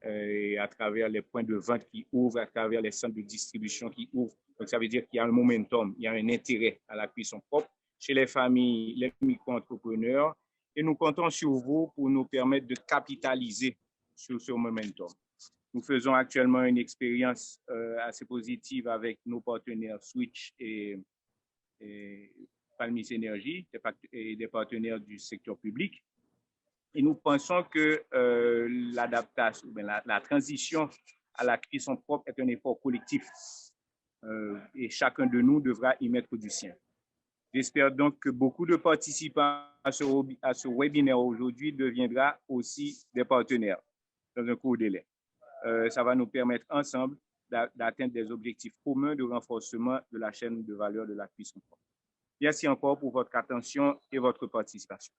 à travers les points de vente qui ouvrent, à travers les centres de distribution qui ouvrent. Donc, ça veut dire qu'il y a un momentum, il y a un intérêt à la cuisson propre chez les familles, les micro-entrepreneurs. Et nous comptons sur vous pour nous permettre de capitaliser sur ce momentum. Nous faisons actuellement une expérience assez positive avec nos partenaires Switch et Palmis Énergie, et des partenaires du secteur public. Et nous pensons que l'adaptation, la transition à la cuisson propre est un effort collectif et chacun de nous devra y mettre du sien. J'espère donc que beaucoup de participants à ce webinaire aujourd'hui deviendront aussi des partenaires dans un court délai. Ça va nous permettre ensemble d'atteindre des objectifs communs de renforcement de la chaîne de valeur de la cuisson propre. Merci encore pour votre attention et votre participation.